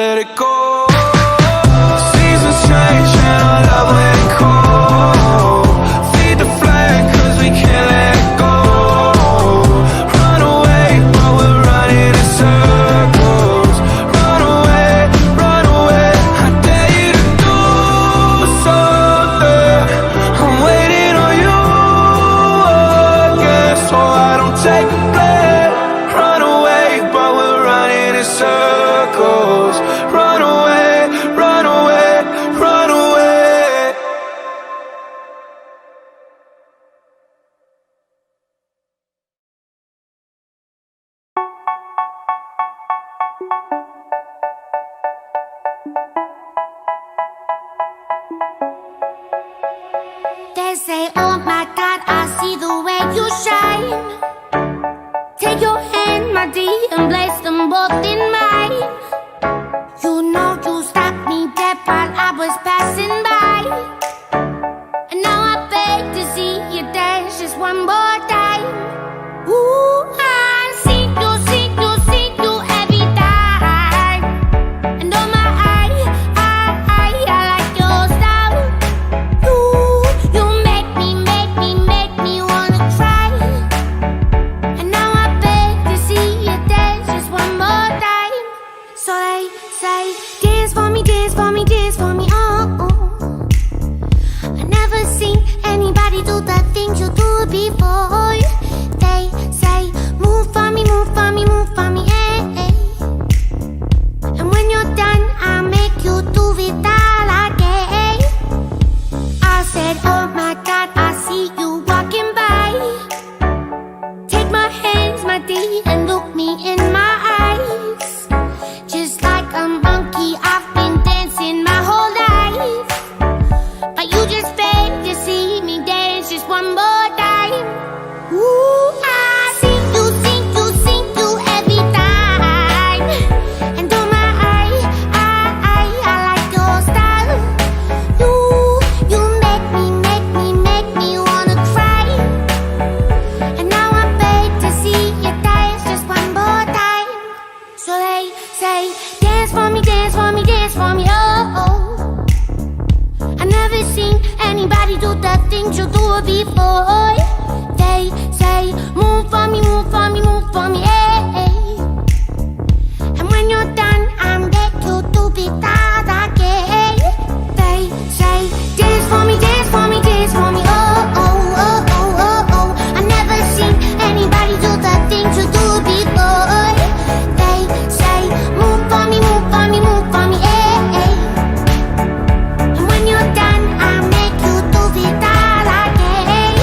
let it go. Seasons change and our love let go. Feed the flame cause we can't let go. Run away but we're running in circles. Run away, I dare you to do something. I'm waiting on you again, so I don't take a blame. Run away but we're running in circles. Run away, run away, run away. They say, oh my God, I see the way you shine. Take your hand, my dear, and place them both in mine. You know you stopped me dead while I was passing by. And now I beg to see you dance just one more time. Ooh, I see you every time. And oh my, I like your style. You make me wanna cry. And now I beg to see you dance just one more time. So they say, dance for me, dance for me, dance for me, oh, oh. I never seen anybody do the things you do before. They say, move for me, move for me, move for me, eh, eh. And when you're done, I'll make you do it all again. I said, oh my God, I see you walking by. Take my hands, my dear, and look me in my eyes. Just like a monkey, I've been dancing my whole life. But you just beg to see me dance just one more time. Ooh, I see you every time. And oh my, I like your style. You make me wanna cry. And now I beg to see you dance just one more time. So they say, dance for me, dance for me, dance for me, oh, oh. I never seen anybody do the things you do before. They say, move for me, move for me, move for me, eh, eh. And when you're done, I'll make you do it all again. They say, dance for me, dance for me, dance for me, oh, oh, oh, oh, oh, oh. I never seen anybody do the things you do before. They say, move for me, move for me, move for me, eh, eh. And when you're done, I'll make you do it all again.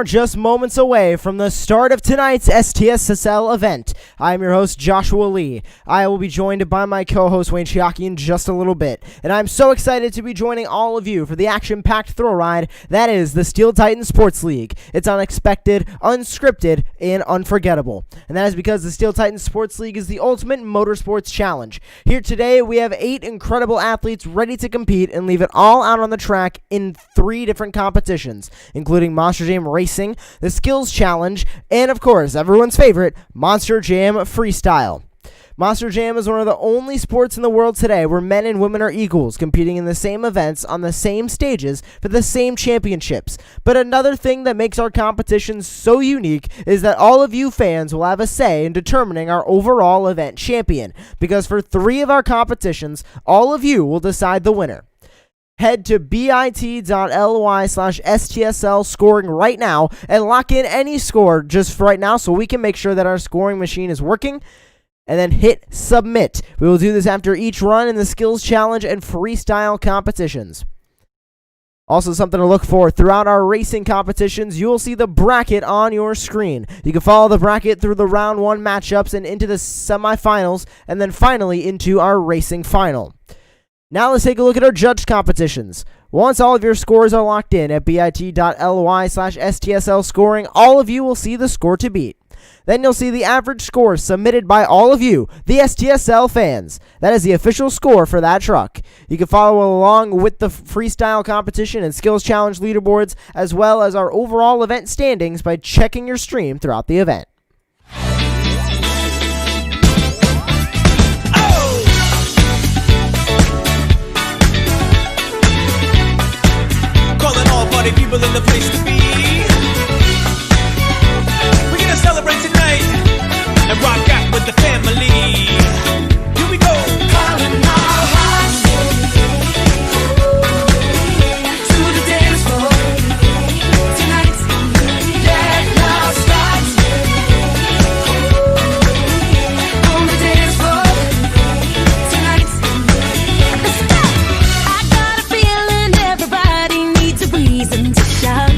are just moments away from the start of tonight's STSSL event. I am your host, Joshua Lee. I will be joined by my co-host, Wayne Cichocki, in just a little bit. And I'm so excited to be joining all of you for the action-packed thrill ride that is the Steel Titan Sports League. It's unexpected, unscripted, and unforgettable. And that is because the Steel Titan Sports League is the ultimate motorsports challenge. Here today, we have 8 incredible athletes ready to compete and leave it all out on the track in 3 different competitions, including Monster Jam Racing, the Skills Challenge, and of course, everyone's favorite, Monster Jam Freestyle. Monster Jam is one of the only sports in the world today where men and women are equals, competing in the same events on the same stages for the same championships. But another thing that makes our competition so unique is that all of you fans will have a say in determining our overall event champion, because for 3 of our competitions, all of you will decide the winner. Head to bit.ly/STSL scoring right now and lock in any score just for right now so we can make sure that our scoring machine is working, and then hit submit. We will do this after each run in the Skills Challenge and Freestyle competitions. Also, something to look for throughout our racing competitions, you will see the bracket on your screen. You can follow the bracket through the round 1 matchups and into the semifinals, and then finally into our racing final. Now let's take a look at our judged competitions. Once all of your scores are locked in at bit.ly/STSL scoring, all of you will see the score to beat. Then you'll see the average score submitted by all of you, the STSL fans. That is the official score for that truck. You can follow along with the freestyle competition and skills challenge leaderboards, as well as our overall event standings by checking your stream throughout the event. Party people in the place to be. We're gonna celebrate tonight and rock out with the family. Here we go. Calling our hearts to the dance floor tonight. Let love start on the dance floor tonight. Let's go. I got a feeling everybody needs a reason to shout.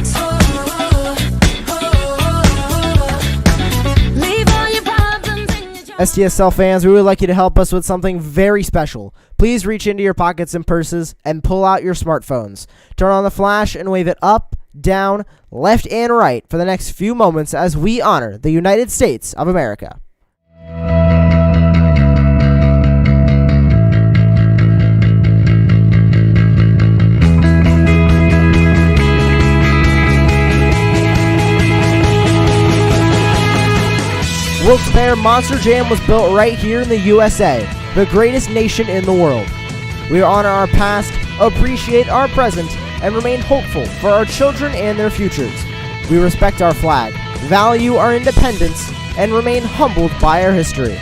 Leave all your problems in your STSL fans, we would like you to help us with something very special. Please reach into your pockets and purses and pull out your smartphones. Turn on the flash and wave it up, down, left, and right for the next few moments as we honor the United States of America. Wilkes Monster Jam was built right here in the USA, the greatest nation in the world. We honor our past, appreciate our present, and remain hopeful for our children and their futures. We respect our flag, value our independence, and remain humbled by our history.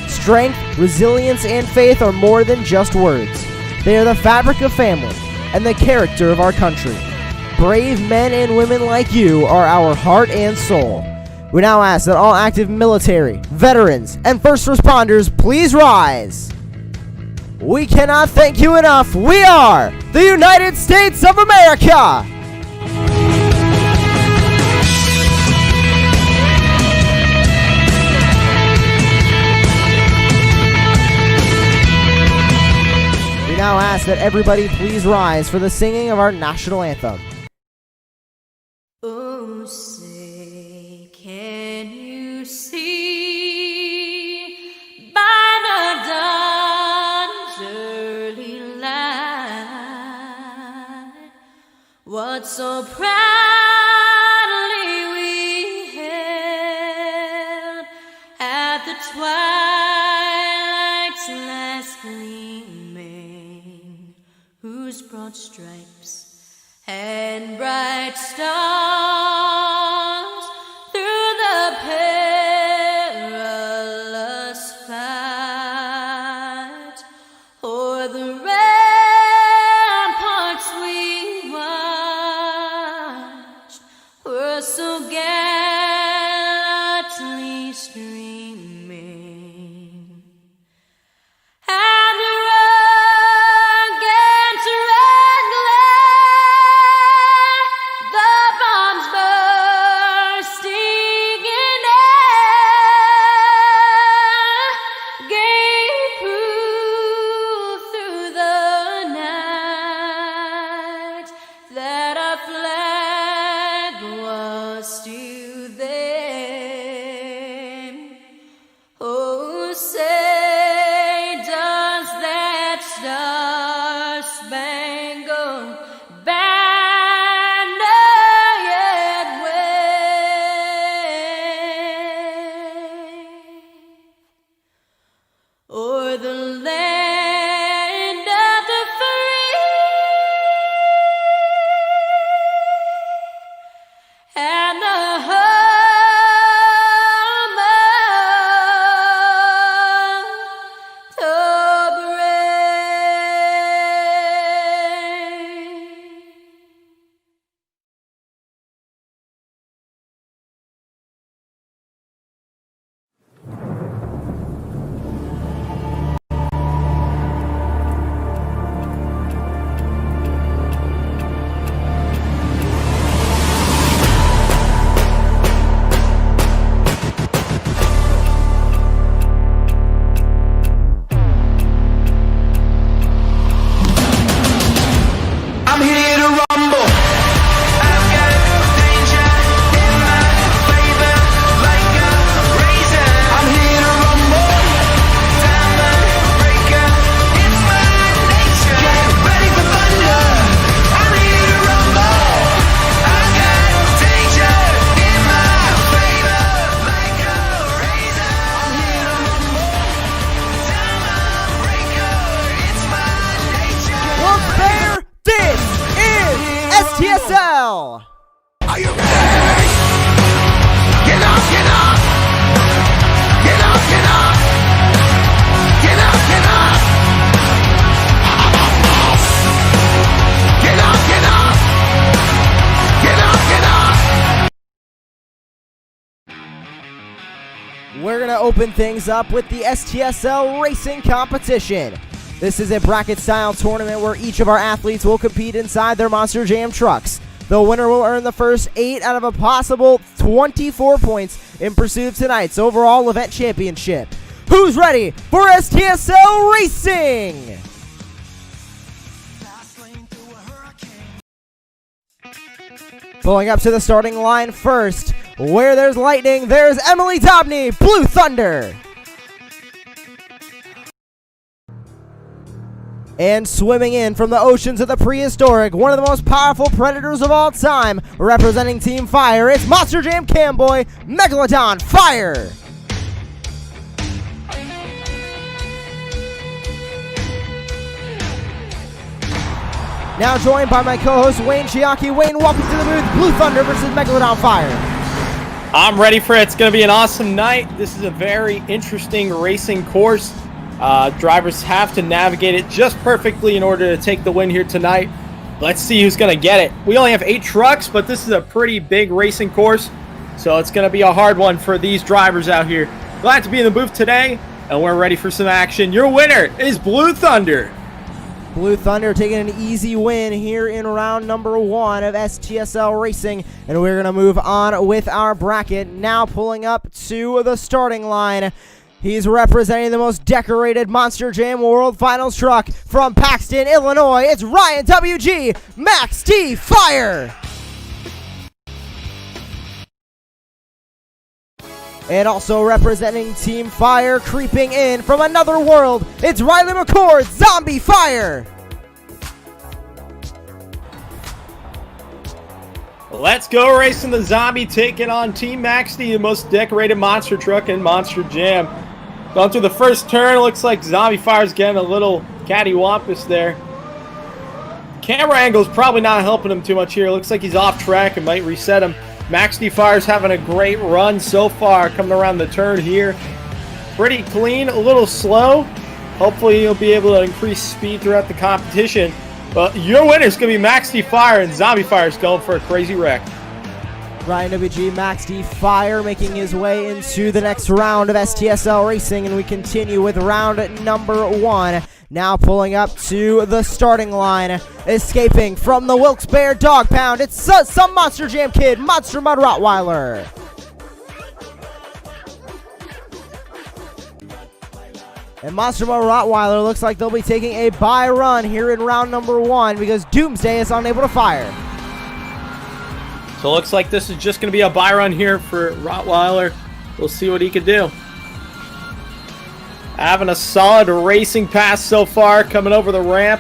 Strength, resilience, and faith are more than just words. They are the fabric of family and the character of our country. Brave men and women like you are our heart and soul. We now ask that all active military, veterans, and first responders please rise. We cannot thank you enough. We are the United States of America. We now ask that everybody please rise for the singing of our national anthem. Oh, say, can you see by the dawn's early light what so proudly we held at the twilight's last gleaming, whose broad stripes and bright stars through the perilous fight o'er the ramparts we watched were so gallantly streaming, and the rugged red glare, the bombs burst open things up with the STSL Racing Competition. This is a bracket-style tournament where each of our athletes will compete inside their Monster Jam trucks. The winner will earn the first 8 out of a possible 24 points in pursuit of tonight's overall event championship. Who's ready for STSL Racing? Pulling up to the starting line first, where there's lightning, there's Emily Dobney, Blue Thunder. And swimming in from the oceans of the prehistoric, one of the most powerful predators of all time, representing Team Fire, it's Monster Jam Camboy, Megalodon Fire. Now joined by my co-host Wayne Cichocki. Wayne, welcome to the booth. Blue Thunder versus Megalodon Fire. I'm ready for it. It's going to be an awesome night. This is a very interesting racing course. Drivers have to navigate it just perfectly in order to take the win here tonight. Let's see who's going to get it. We only have 8 trucks, but this is a pretty big racing course, so it's going to be a hard one for these drivers out here. Glad to be in the booth today, and we're ready for some action. Your winner is Blue Thunder. Blue Thunder taking an easy win here in round number 1 of STSL Racing. And we're going to move on with our bracket. Now pulling up to the starting line. He's representing the most decorated Monster Jam World Finals truck from Paxton, Illinois. It's Ryan WG, Max D Fire. And also representing Team Fire, creeping in from another world, it's Riley McCord, Zombie Fire. Let's go racing the Zombie, taking on Team Max D, the most decorated monster truck in Monster Jam. Going through the first turn, looks like Zombie Fire's getting a little cattywampus there. Camera angle's probably not helping him too much here. Looks like he's off track and might reset him. Max D Fire's having a great run so far, coming around the turn here. Pretty clean, a little slow. Hopefully he'll be able to increase speed throughout the competition. But your winner's going to be Max D Fire, and Zombie Fire's going for a crazy wreck. Ryan WG, Max D Fire making his way into the next round of STSL Racing, and we continue with round number 1. Now pulling up to the starting line, escaping from the Wilkes Bear Dog Pound, it's some Monster Jam kid, Monster Mud Rottweiler. And Monster Mud Rottweiler looks like they'll be taking a bye run here in round number 1 because Doomsday is unable to fire. So it looks like this is just going to be a bye run here for Rottweiler. We'll see what he can do. Having a solid racing pass so far, coming over the ramp.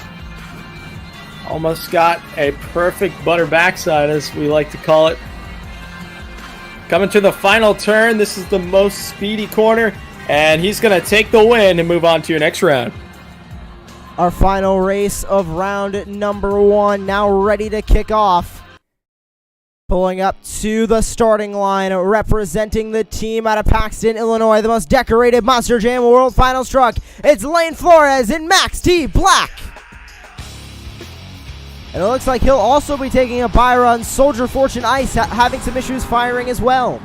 Almost got a perfect butter backside, as we like to call it. Coming to the final turn, this is the most speedy corner, and he's going to take the win and move on to your next round. Our final race of round number 1 now ready to kick off. Pulling up to the starting line, representing the team out of Paxton, Illinois, the most decorated Monster Jam World Finals truck. It's Lane Flores and Max D Black. And it looks like he'll also be taking a bye run. Soldier Fortune Ice having some issues firing as well.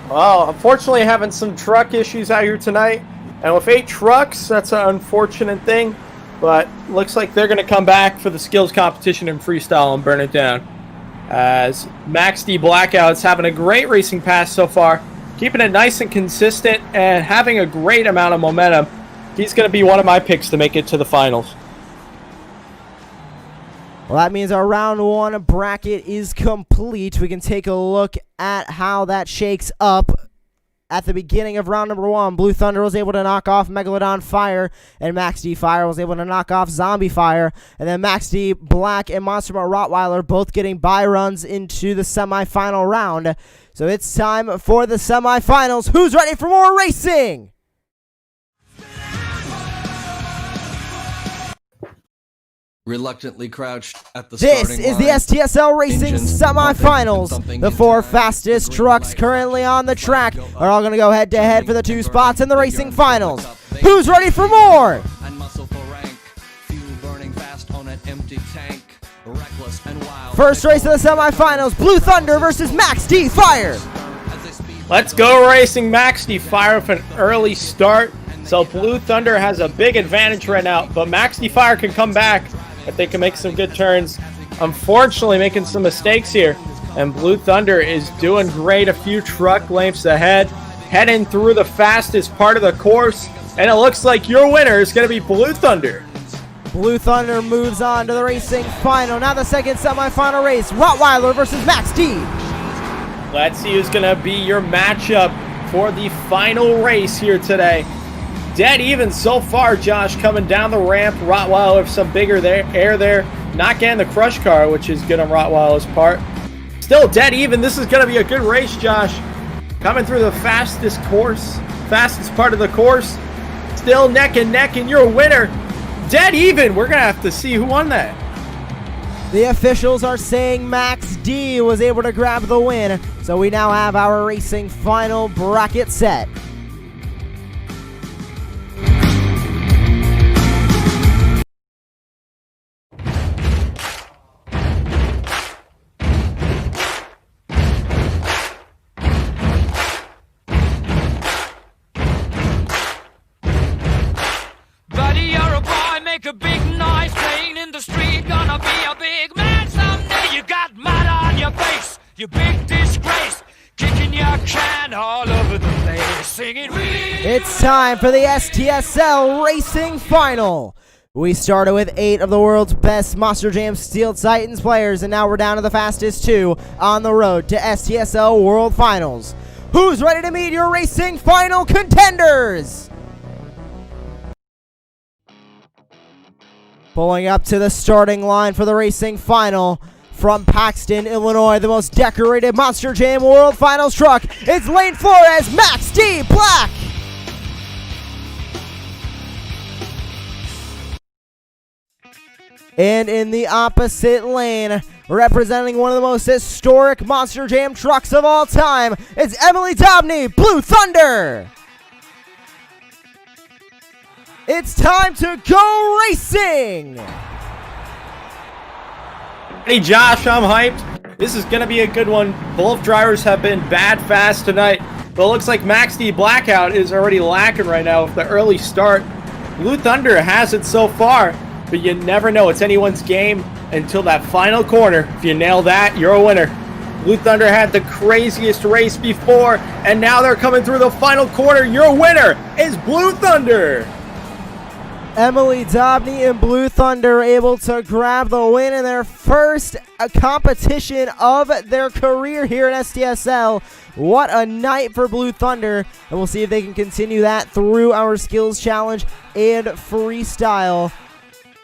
Well, unfortunately having some truck issues out here tonight. And with 8 trucks, that's an unfortunate thing. But looks like they're going to come back for the skills competition in freestyle and burn it down. As Max D Blackout's having a great racing pass so far, keeping it nice and consistent and having a great amount of momentum. He's going to be one of my picks to make it to the finals. Well, that means our round 1 bracket is complete. We can take a look at how that shakes up. At the beginning of round number 1, Blue Thunder was able to knock off Megalodon Fire, and Max D Fire was able to knock off Zombie Fire. And then Max D Black and Monster Mud Rottweiler both getting bye runs into the semifinal round. So it's time for the semifinals. Who's ready for more racing? Reluctantly crouched at the This starting is the line. STSL Racing Engines semifinals. thumping The in 4 time. fastest trucks currently on the track are all going to go head to head for the 2 spots in the racing finals. Who's ready for more? And muscle for rank. Fuel burning fast on an empty tank. Reckless and wild. First race of the semifinals, Blue Thunder versus Max D Fire. As they speed Let's go racing. Maxty Fire with an early start. So Blue Thunder has a big advantage right now, but Maxty Fire can come back if they can make some good turns. Unfortunately, making some mistakes here. And Blue Thunder is doing great, a few truck lengths ahead, heading through the fastest part of the course. And it looks like your winner is going to be Blue Thunder. Blue Thunder moves on to the racing final. Now the second semifinal race, Rottweiler versus Max D. Let's see who's going to be your matchup for the final race here today. Dead even so far, Josh, coming down the ramp. Rottweiler with some bigger air there. Not getting the crush car, which is good on Rottweiler's part. Still dead even. This is going to be a good race, Josh. Coming through the fastest part of the course. Still neck and neck, and your winner, dead even. We're going to have to see who won that. The officials are saying Max D was able to grab the win, so we now have our racing final bracket set. Buddy, you're a boy, make a big noise, playing in the street, gonna be a big man someday. You got mud on your face, you big disgrace, kicking your can all over the place, singing we. It's time for the STSL Racing Final. We started with 8 of the world's best Monster Jam Steel Titans players, and now we're down to the fastest 2 on the road to STSL World Finals. Who's ready to meet your racing final contenders? Pulling up to the starting line for the racing final from Paxton, Illinois, the most decorated Monster Jam World Finals truck. It's Lane Flores, Max D Black. And in the opposite lane, representing one of the most historic Monster Jam trucks of all time, it's Emily Dobney, Blue Thunder. It's time to go racing! Hey Josh, I'm hyped. This is going to be a good one. Both drivers have been bad fast tonight, but it looks like Max D Blackout is already lacking right now with the early start. Blue Thunder has it so far, but you never know. It's anyone's game until that final corner. If you nail that, you're a winner. Blue Thunder had the craziest race before, and now they're coming through the final corner. Your winner is Blue Thunder. Emily Dobney and Blue Thunder able to grab the win in their first competition of their career here in STSL. What a night for Blue Thunder, and we'll see if they can continue that through our skills challenge and freestyle.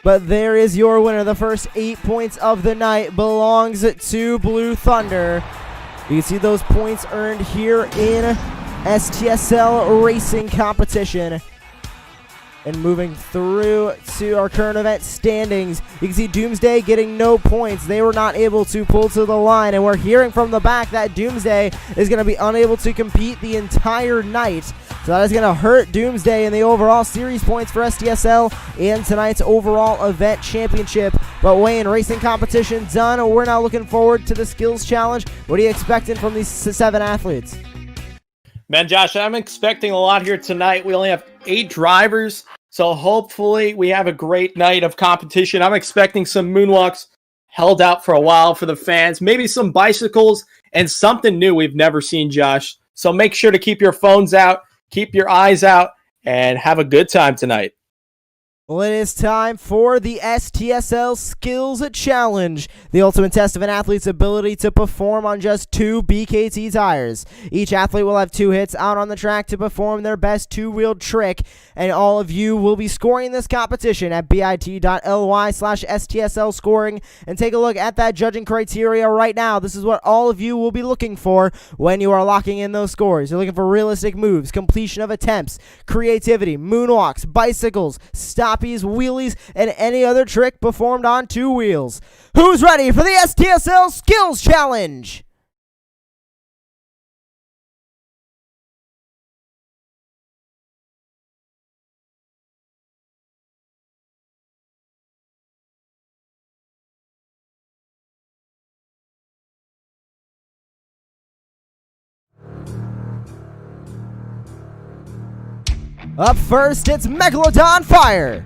But there is your winner. The first 8 points of the night belongs to Blue Thunder. You can see those points earned here in STSL racing competition. And moving through to our current event standings, you can see Doomsday getting no points. They were not able to pull to the line, and we're hearing from the back that Doomsday is going to be unable to compete the entire night. So that is going to hurt Doomsday in the overall series points for STSL and tonight's overall event championship. But Wayne, racing competition done. We're now looking forward to the skills challenge. What are you expecting from these 7 athletes? Man, Josh, I'm expecting a lot here tonight. We only have 8 drivers, so hopefully we have a great night of competition. I'm expecting some moonwalks held out for a while for the fans, maybe some bicycles, and something new we've never seen, Josh. So make sure to keep your phones out, keep your eyes out, and have a good time tonight. Well, it is time for the STSL Skills Challenge, the ultimate test of an athlete's ability to perform on just 2 BKT tires. Each athlete will have 2 hits out on the track to perform their best 2-wheeled trick, and all of you will be scoring this competition at bit.ly/STSL scoring, and take a look at that judging criteria right now. This is what all of you will be looking for when you are locking in those scores. You're looking for realistic moves, completion of attempts, creativity, moonwalks, bicycles, stoppies, wheelies, and any other trick performed on 2 wheels. Who's ready for the STSL Skills Challenge? Up first, it's Megalodon Fire.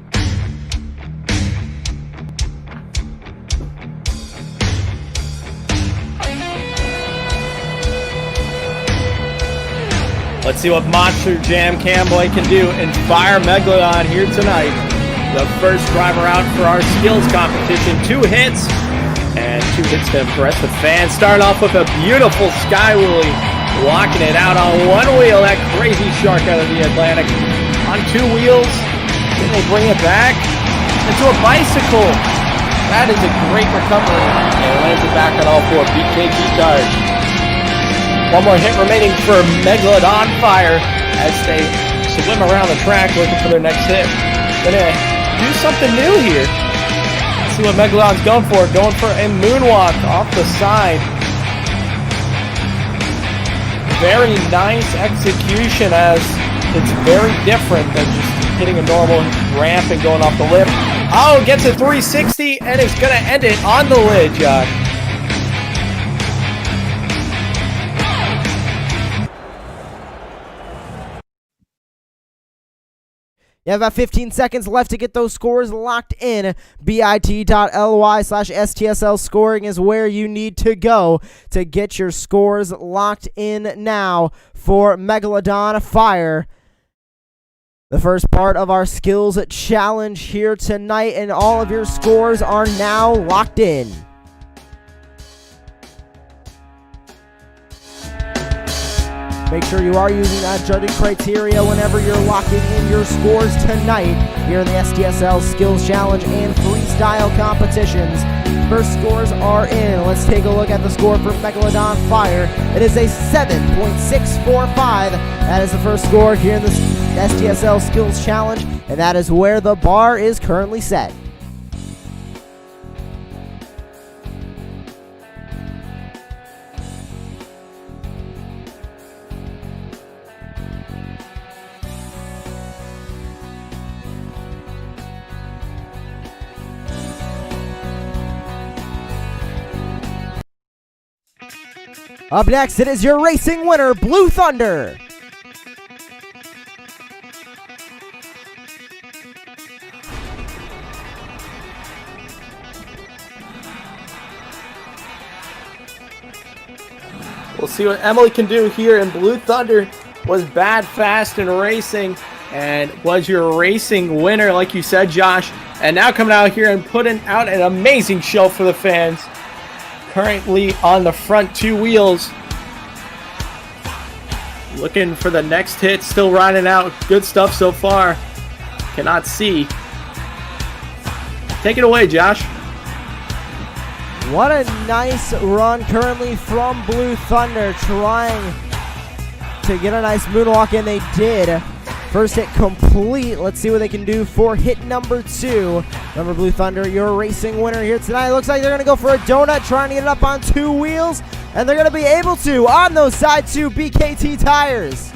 Let's see what Monster Jam Camboy can do in Fire Megalodon here tonight. The first driver out for our skills competition. 2 hits, and 2 hits to impress the fans. Starting off with a beautiful sky wheelie, locking it out on 1 wheel. That crazy shark out of the Atlantic. On 2 wheels, then they bring it back into a bicycle. That is a great recovery, and lands it back on all 4 BKT tires. 1 more hit remaining for Megalodon Fire as they swim around the track looking for their next hit. Gonna do something new here. Let's see what Megalodon's going for. Going for a moonwalk off the side. Very nice execution, as it's very different than just hitting a normal ramp and going off the lip. Oh, gets a 360 and it's gonna end it on the lid, Josh. You have about 15 seconds left to get those scores locked in. bit.ly/STSL scoring is where you need to go to get your scores locked in now for Megalodon Fire. The first part of our skills challenge here tonight, and all of your scores are now locked in. Make sure you are using that judging criteria whenever you're locking in your scores tonight here in the STSL Skills Challenge and Freestyle competitions. First scores are in. Let's take a look at the score for Megalodon Fire. It is a 7.645. That is the first score here in the STSL Skills Challenge, and that is where the bar is currently set. Up next, it is your racing winner, Blue Thunder. We'll see what Emily can do here, and Blue Thunder was bad, fast, and racing, and was your racing winner, like you said, Josh. And now coming out here and putting out an amazing show for the fans. Currently on the front 2 wheels. Looking for the next hit, still riding out. Good stuff so far. Cannot see. Take it away, Josh. What a nice run currently from Blue Thunder, trying to get a nice moonwalk, and they did. First hit complete. Let's see what they can do for hit number 2. Remember, Blue Thunder, your racing winner here tonight. Looks like they're going to go for a donut, trying to get it up on 2 wheels, and they're going to be able to on those side 2 BKT tires.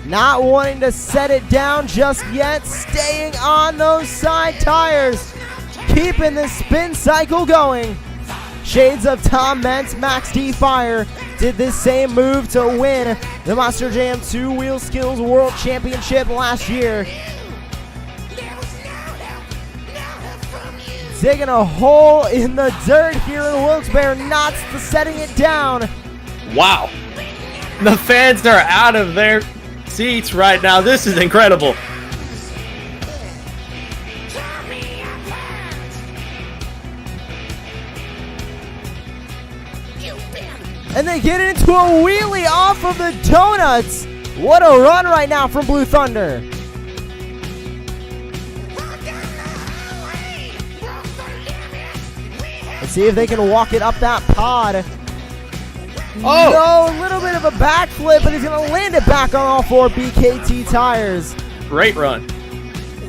Not wanting to set it down just yet, staying on those side tires, keeping the spin cycle going. Shades of Tom Mentz, Max D Fire did this same move to win the Monster Jam 2-Wheel Skills World Championship last year. Digging a hole in the dirt here in Wilkes, not setting it down. Wow. The fans are out of their seats right now. This is incredible. And they get into a wheelie off of the donuts. What a run right now from Blue Thunder. Let's see if they can walk it up that pod. Oh! No, a little bit of a backflip, but he's going to land it back on all 4 BKT tires. Great run.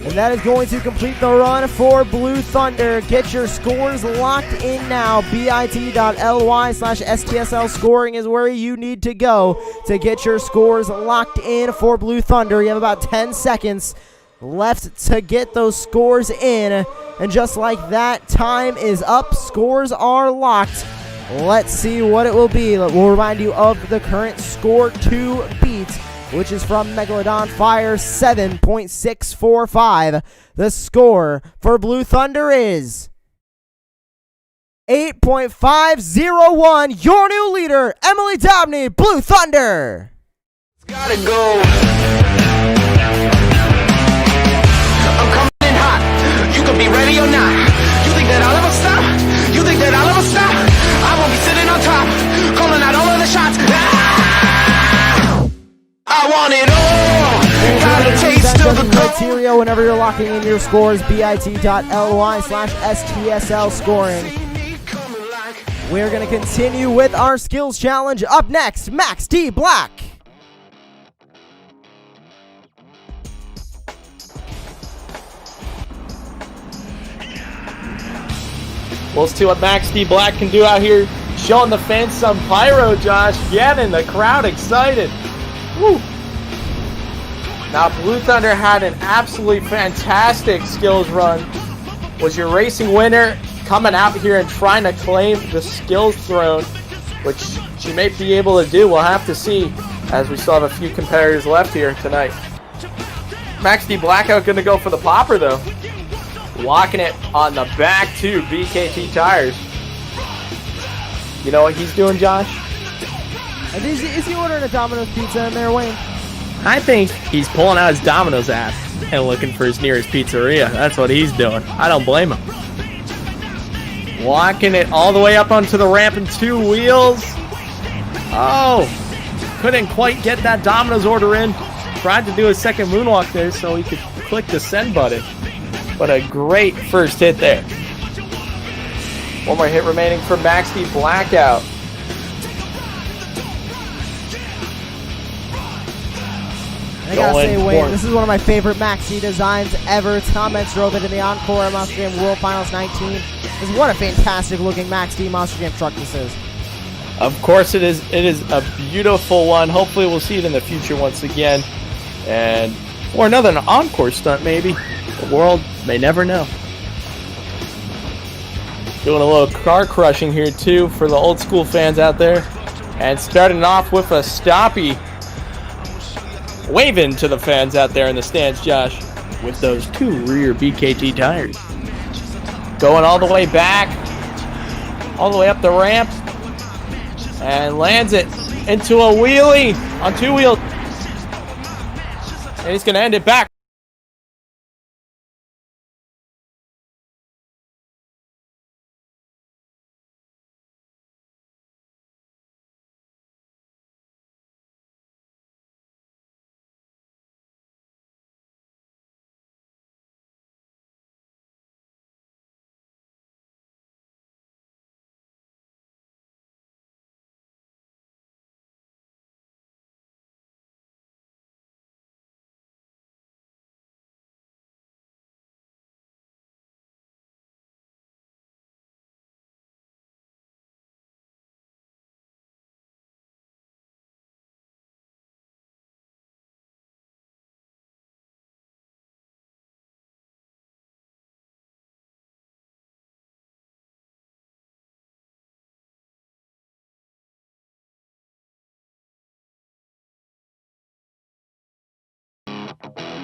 And that is going to complete the run for Blue Thunder. Get your scores locked in now. bit.ly/STSL scoring is where you need to go to get your scores locked in for Blue Thunder. You have about 10 seconds left to get those scores in. And just like that, time is up. Scores are locked. Let's see what it will be. We'll remind you of the current score to beat, which is from Megalodon Fire 7.645. The score for Blue Thunder is 8.501. Your new leader, Emily Dobney, Blue Thunder. Gotta go. I'm coming in hot. You can be ready or not. You think that I'll ever stop? You think that I'll ever stop? I won't be sitting on top, calling out all of the shots. I want it all. Got a taste of the criteria whenever you're locking in your scores, bit.ly/STSL scoring. We're going to continue with our skills challenge. Up next, Max D. Black. We'll see what Max D. Black can do out here, showing the fans some pyro, Josh. Getting the crowd excited. Woo. Now, Blue Thunder had an absolutely fantastic skills run. Was your racing winner coming out here and trying to claim the skills throne, which she may be able to do. We'll have to see, as we still have a few competitors left here tonight. Max D. Blackout going to go for the popper, though. Locking it on the back to BKT Tires. You know what he's doing, Josh? And is he ordering a Domino's pizza in there, Wayne? I think he's pulling out his Domino's app and looking for his nearest pizzeria. That's what he's doing. I don't blame him. Walking it all the way up onto the ramp in two wheels. Oh, couldn't quite get that Domino's order in. Tried to do a second moonwalk there so he could click the send button. But a great first hit there. One more hit remaining for Max D. Blackout. I gotta say, Wayne, this is one of my favorite Max D designs ever. Comments drove it in the Encore Monster Jam World Finals 19. This is what a fantastic looking Max D Monster Jam truck this is. Of course it is. It is a beautiful one. Hopefully we'll see it in the future once again. And or another Encore stunt maybe. The world may never know. Doing a little car crushing here too for the old school fans out there. And starting off with a stoppie. Waving to the fans out there in the stands, Josh, with those two rear BKT tires. Going all the way back, all the way up the ramp, and lands it into a wheelie on two wheels. And he's going to end it back.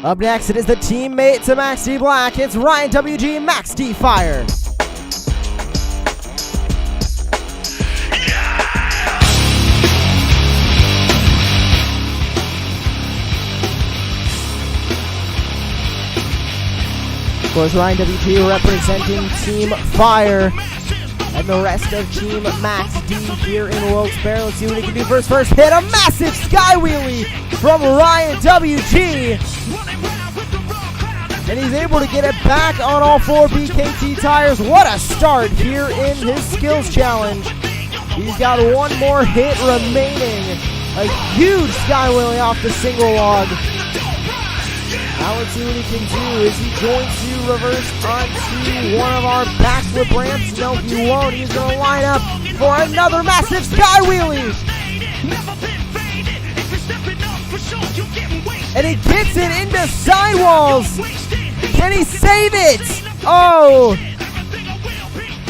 Up next, it is the teammate to Max D Black. It's Ryan WG, Max D Fire. Of course, Ryan WG representing Team Fire. And the rest of Team Max D here in Wilkes Barre. Let's see what he can do first. First hit, a massive sky wheelie from Ryan WG. And he's able to get it back on all four BKT tires. What a start here in his skills challenge. He's got one more hit remaining. A huge sky wheelie off the single log. Now let's see what he can do. Is he going to reverse onto one of our backflip ramps? No, he won't. He's going to line up for another massive sky wheelie. And he gets it into sidewalls. Can he save it? Oh.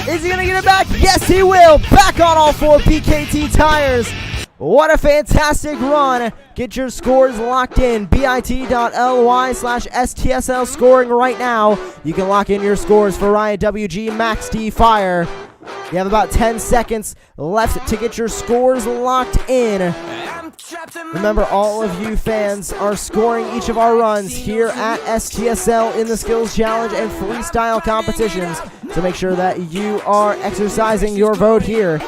Is he going to get it back? Yes, he will. Back on all 4 BKT tires. What a fantastic run. Get your scores locked in. bit.ly/STSL scoring right now. You can lock in your scores for Ryan WG, Max D Fire. You have about 10 seconds left to get your scores locked in. Remember, all of you fans are scoring each of our runs here at STSL in the Skills Challenge and Freestyle competitions. So make sure that you are exercising your vote here.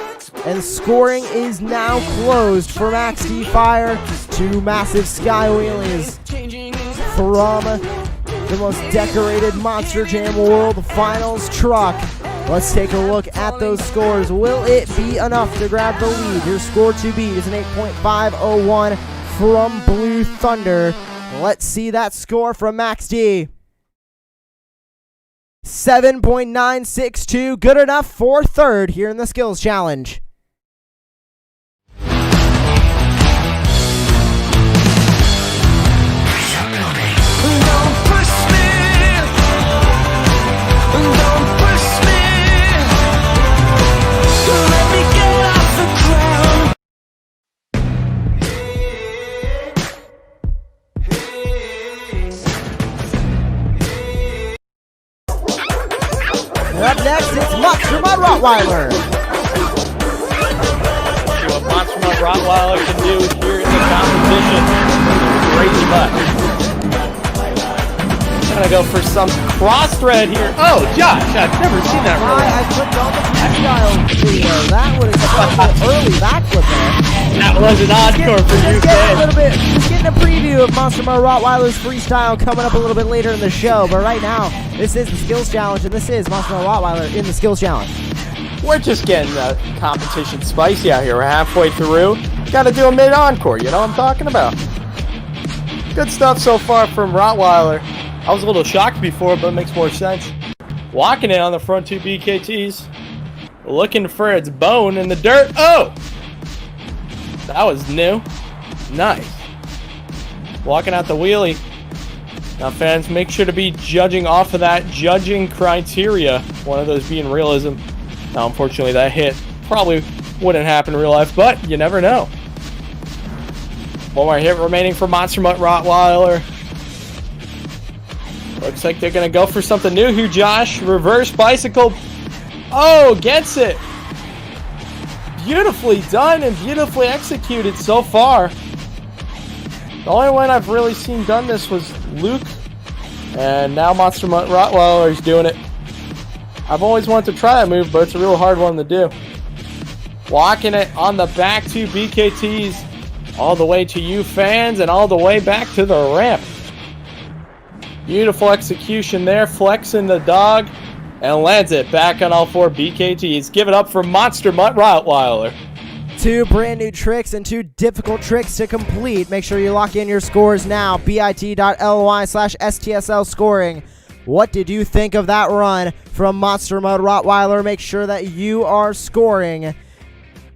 And scoring is now closed for Max D Fire. 2 massive sky wheelies from the most decorated Monster Jam World Finals truck. Let's take a look at those scores. Will it be enough to grab the lead? Your score to beat is an 8.501 from Blue Thunder. Let's see that score from Max D. 7.962, good enough for third here in the Skills Challenge. Up next, it's Monster Mud Rottweiler. See what Monster Mud Rottweiler can do here in the competition. Crazy much. Gonna go for some cross thread here. Oh, Josh, I've never seen that I clicked on the freestyle video. That was a early backflip there. That was an encore for you, Just getting a preview of Monster Mud Rottweiler's freestyle coming up a little bit later in the show. But right now, this is the Skills Challenge, and this is Monster Mud Rottweiler in the Skills Challenge. We're just getting the competition spicy out here. We're halfway through. Gotta do a mid-encore, you know what I'm talking about. Good stuff so far from Rottweiler. I was a little shocked before, but it makes more sense. Walking it on the front 2 BKTs. Looking for its bone in the dirt. Oh! That was new. Nice. Walking out the wheelie. Now, fans, make sure to be judging off of that judging criteria. One of those being realism. Now, unfortunately, that hit probably wouldn't happen in real life, but you never know. One more hit remaining for Monster Mud Rottweiler. Looks like they're going to go for something new here, Josh. Reverse bicycle. Oh, gets it. Beautifully done and beautifully executed so far. The only one I've really seen done this was Luke. And now Monster Mud Rottweiler is doing it. I've always wanted to try that move, but it's a real hard one to do. Walking it on the back 2 BKTs. All the way to you fans and all the way back to the ramp. Beautiful execution there, flexing the dog, and lands it back on all 4 BKTs. Give it up for Monster Mud Rottweiler. 2 brand new tricks and 2 difficult tricks to complete. Make sure you lock in your scores now. bit.ly/STSL scoring. What did you think of that run from Monster Mud Rottweiler? Make sure that you are scoring.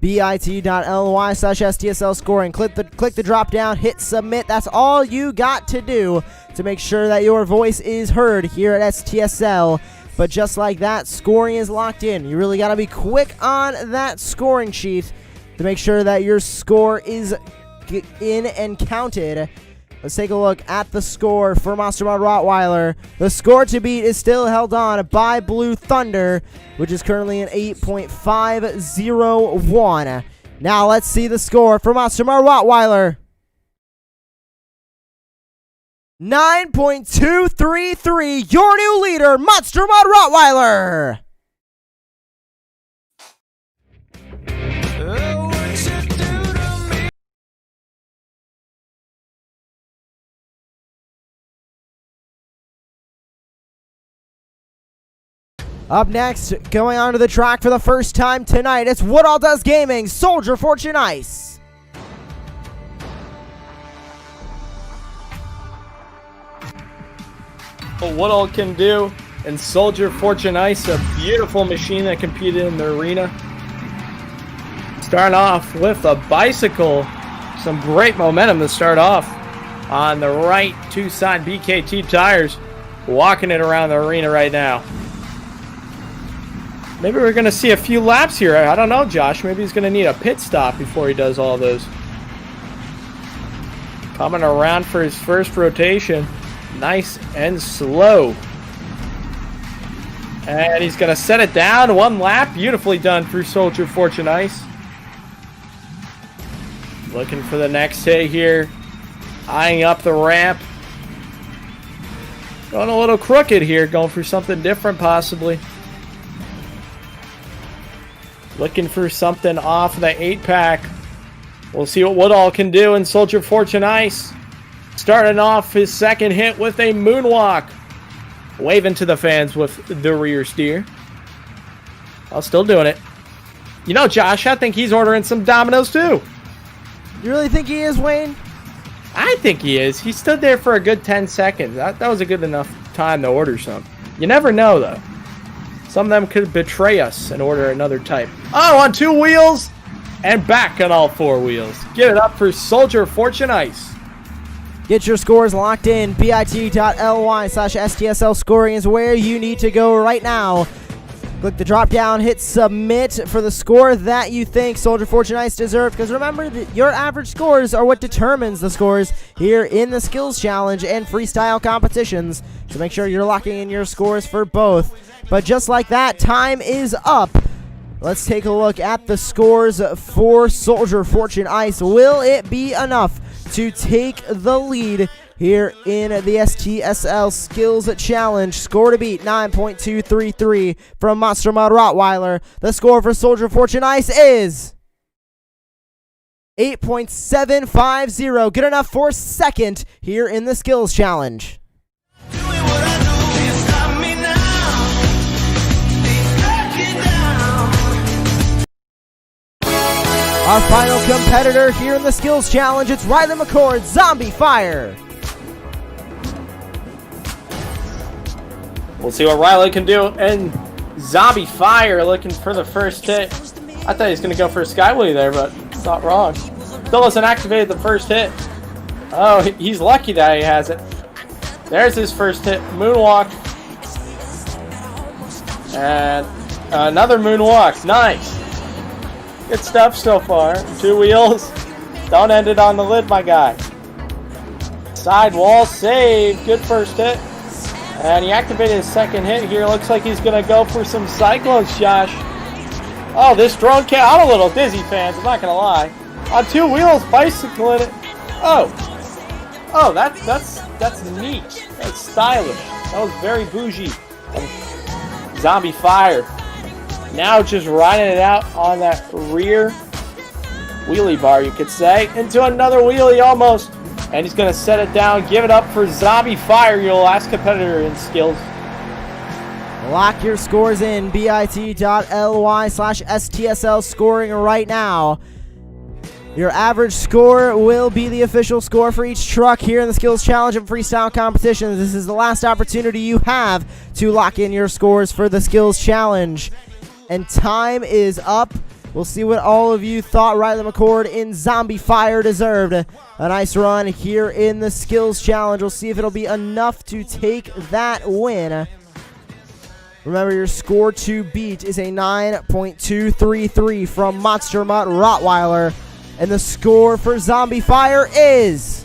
bit.ly/STSL scoring. Click the drop down, hit submit. That's all you got to do to make sure that your voice is heard here at STSL. But just like that, scoring is locked in. You really got to be quick on that scoring sheet to make sure that your score is in and counted. Let's take a look at the score for Monster Mud Rottweiler. The score to beat is still held on by Blue Thunder, which is currently an 8.501. Now let's see the score for Monster Mud Rottweiler. 9.233, your new leader, Monster Mud Rottweiler. Up next, going onto the track for the first time tonight, it's What All Does Gaming, Soldier Fortune Ice. What all can do, and Soldier Fortune Ice, a beautiful machine that competed in the arena. Starting off with a bicycle, some great momentum to start off on the right 2 side BKT tires, walking it around the arena right now. Maybe we're going to see a few laps here. I don't know, Josh. Maybe he's going to need a pit stop before he does all those. Coming around for his first rotation. Nice and slow. And he's going to set it down. One lap. Beautifully done through Soldier Fortune Ice. Looking for the next hit here. Eyeing up the ramp. Going a little crooked here. Going for something different possibly. Looking for something off the 8-pack. We'll see what Woodall can do in Soldier Fortune Ice. Starting off his second hit with a moonwalk. Waving to the fans with the rear steer. While still doing it. You know, Josh, I think he's ordering some Dominoes too. You really think he is, Wayne? I think he is. He stood there for a good 10 seconds. That was a good enough time to order some. You never know, though. Some of them could betray us and order another type. Oh, on 2 wheels and back on all 4 wheels. Give it up for Soldier Fortune Ice. Get your scores locked in. bit.ly/STSL scoring is where you need to go right now. Click the drop down, hit submit for the score that you think Soldier Fortune Ice deserved. Because remember that your average scores are what determines the scores here in the Skills Challenge and Freestyle competitions. So make sure you're locking in your scores for both. But just like that, time is up. Let's take a look at the scores for Soldier Fortune Ice. Will it be enough to take the lead here in the STSL Skills Challenge? Score to beat 9.233 from Monster Mud Rottweiler. The score for Soldier Fortune Ice is 8.750. Good enough for second here in the Skills Challenge. Our final competitor here in the Skills Challenge, it's Riley McCord's Zombie Fire. We'll see what Riley can do. And Zombie Fire looking for the first hit. I thought he was going to go for a Skyway there, but not wrong. Still hasn't activated the first hit. Oh, he's lucky that he has it. There's his first hit. Moonwalk. And another moonwalk. Nice. Good stuff so far. 2 wheels. Don't end it on the lid, my guy. Sidewall save. Good first hit. And he activated his second hit here. Looks like he's going to go for some Cyclones, Josh. Oh, this drone cat. I'm a little dizzy, fans. I'm not going to lie. On 2 wheels, bicycling it. Oh. Oh, that's neat. That's stylish. That was very bougie. And Zombie Fire. Now just riding it out on that rear wheelie bar, you could say. Into another wheelie almost. And he's going to set it down. Give it up for Zombie Fire, your last competitor in skills. Lock your scores in. bit.ly/STSL scoring right now. Your average score will be the official score for each truck here in the Skills Challenge and Freestyle competitions. This is the last opportunity you have to lock in your scores for the Skills Challenge. And time is up. We'll see what all of you thought Riley McCord in Zombie Fire deserved. A nice run here in the Skills Challenge. We'll see if it'll be enough to take that win. Remember, your score to beat is a 9.233 from Monster Mutt Rottweiler. And the score for Zombie Fire is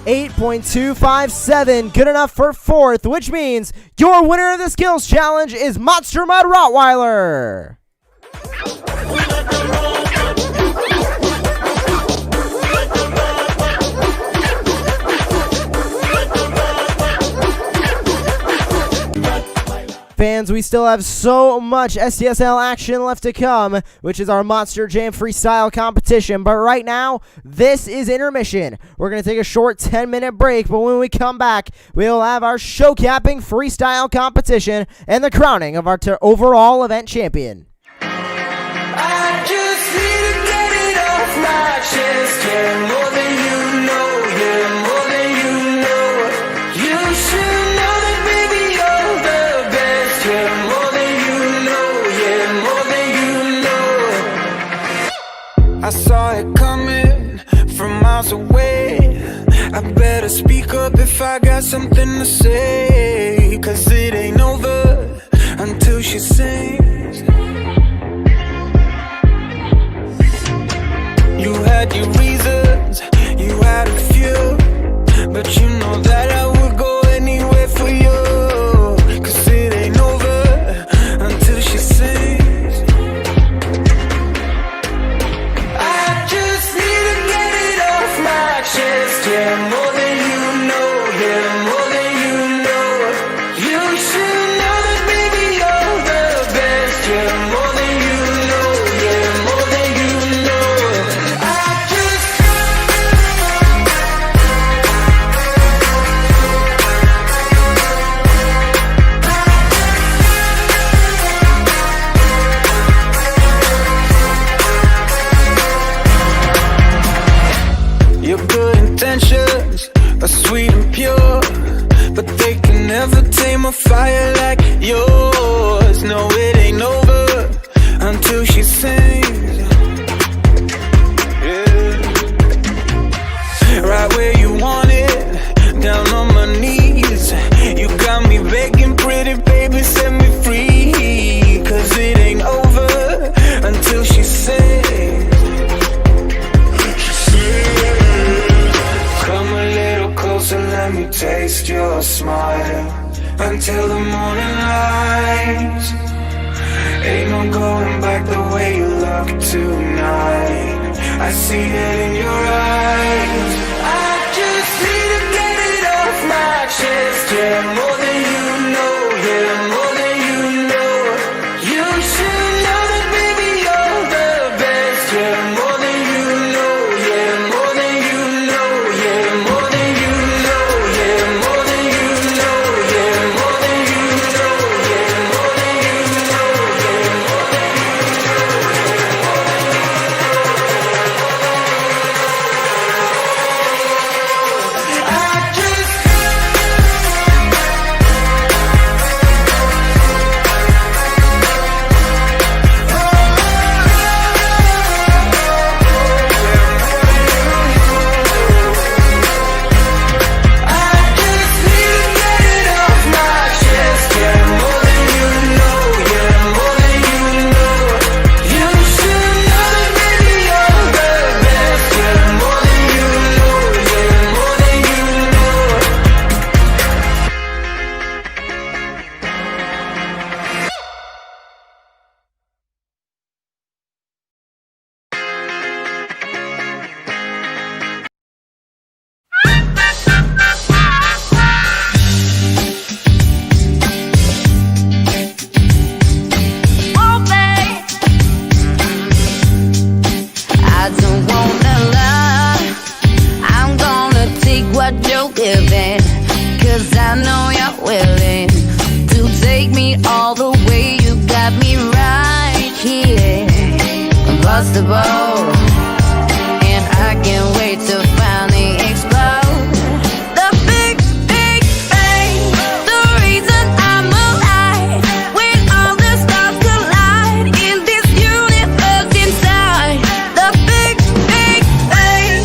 8.257. Good enough for fourth, which means your winner of the Skills Challenge is Monster Mud Rottweiler. Fans, we still have so much STSL action left to come, which is our Monster Jam Freestyle competition. But right now, this is Intermission. We're going to take a short 10-minute break, but when we come back, we'll have our show-capping freestyle competition and the crowning of our overall event champion. I just need to get it off my chest. Yeah, more than you know. Yeah, more than you know. You should know that, baby, you're the best. Yeah, more than you know. Yeah, more than you know. I saw it coming from miles away. I better speak up if I got something to say. 'Cause it ain't over until she sings. You had your reasons, you had a few, but you know that I would go anywhere for you. 'Cause it ain't over until she sings. I just need to get it off my chest. Yeah, more than you know, yeah, more than you know. You should know that baby you're the best. Yeah, more than you know, yeah, more than you know. I just your good intentions are sweet and pure, but they can never tame a fire like yours. No, it ain't over until she sings. Yeah. Right where you want it, down on my knees. You got me begging, pretty baby, set me free. 'Cause it ain't over until she sings. Come a little closer, let me taste your smile until the morning light. Ain't no going back the way you look tonight. I see it in your eyes. I just need to get it off my chest. Yeah, more than you know, yeah, more than you know. You should know that baby you're the best. Yeah, more than you know, yeah, more than you know, yeah, more than you know, yeah, more than you know, yeah, more than you know, yeah, more than you know, yeah, more than I just need to get it off my chest. Yeah, more than you know, yeah, more than you know. You should know that baby you're the best. Yeah, more than you know, yeah, more than you know. Oh, babe, I don't wanna lie. I'm gonna take what you're giving, 'cause I know you're willing to take me all the way. You got me right here, combustible, and I can't wait to finally explode. The big, big bang, the reason I'm alive. When all the stars collide in this universe inside. The big, big bang.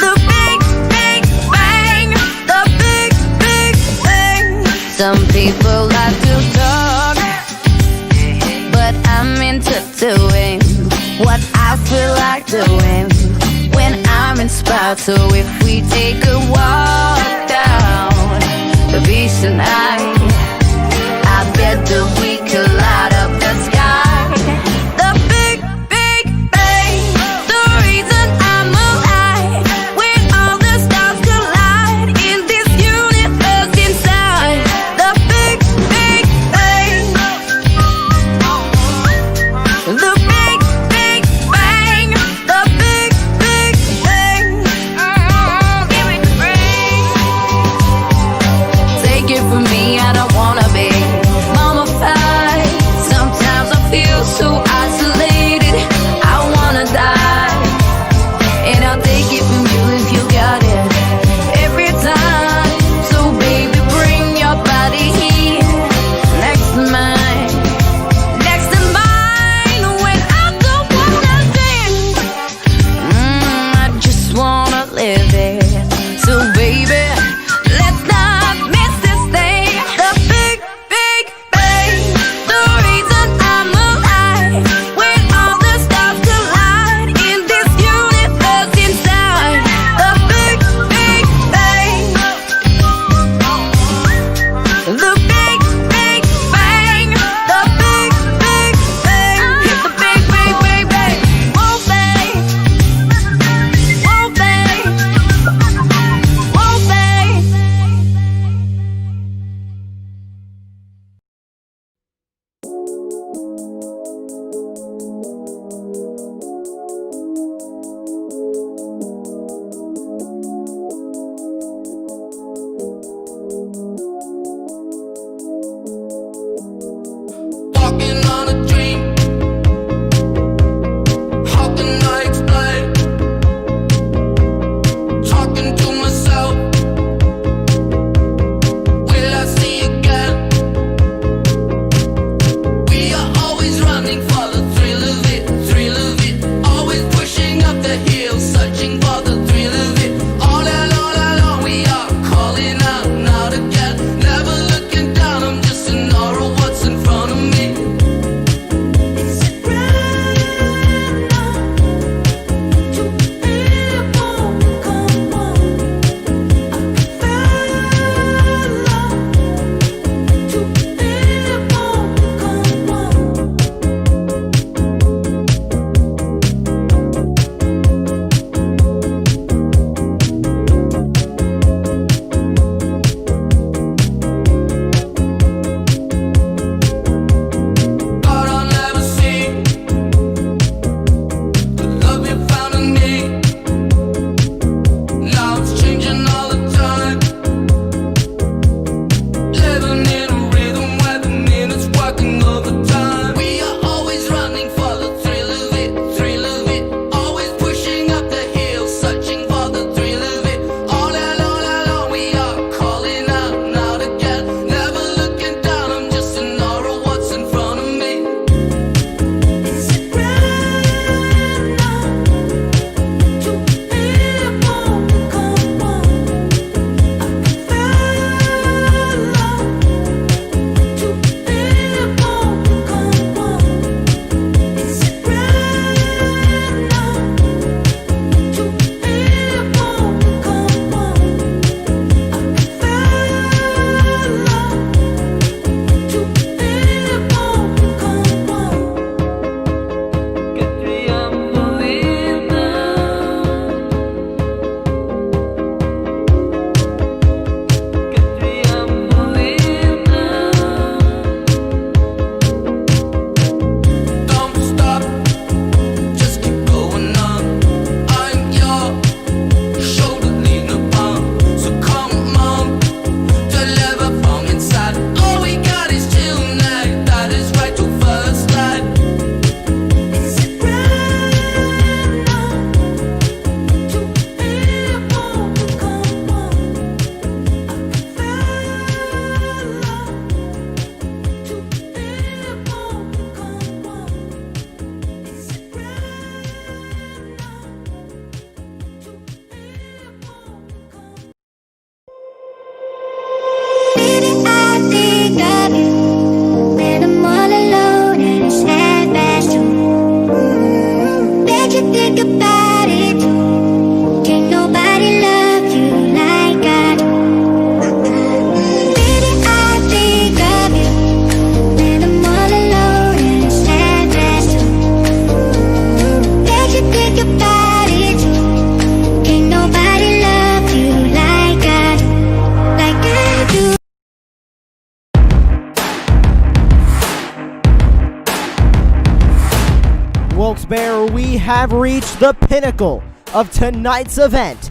The big, big bang. The big, big bang. Some people like to talk, but I'm into doing what I feel like doing when I'm inspired. So if we take a walk down the beach tonight, I bet that we could light up the sky. The big, big bang, the reason I'm alive. When all the stars collide in this universe inside. The big, big bang. The big, big bang. The big, big bang. think about it, can't nobody love you like I do. Baby, I think of you when I'm all alone and sad as you. Make you think about it, can't nobody love you like I do, like I do. Wilkes-Barre, we have reached the pinnacle of tonight's event.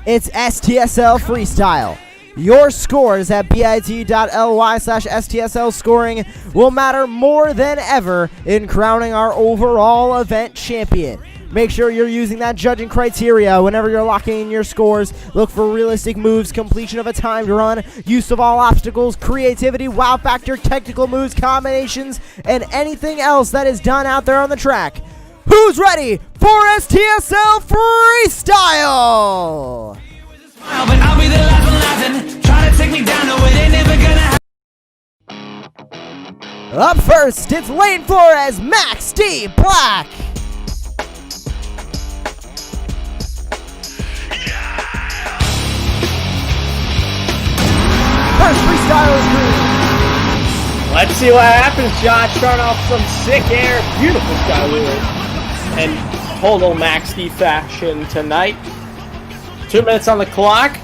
It's STSL Freestyle. Your scores at bit.ly/STSL scoring will matter more than ever in crowning our overall event champion. Make sure you're using that judging criteria whenever you're locking in your scores. Look for realistic moves, completion of a timed run, use of all obstacles, creativity, wow factor, technical moves, combinations, and anything else that is done out there on the track. Who's ready for STSL Freestyle? But I'll be the last one laughing. Try to take me down, no, it ain't never gonna happen. Up first, it's Lane Flores, Max D Black. First freestyle is green. Let's see what happens, Josh. Starting off some sick air. Beautiful skyward. And total Max D faction tonight. 2 minutes on the clock.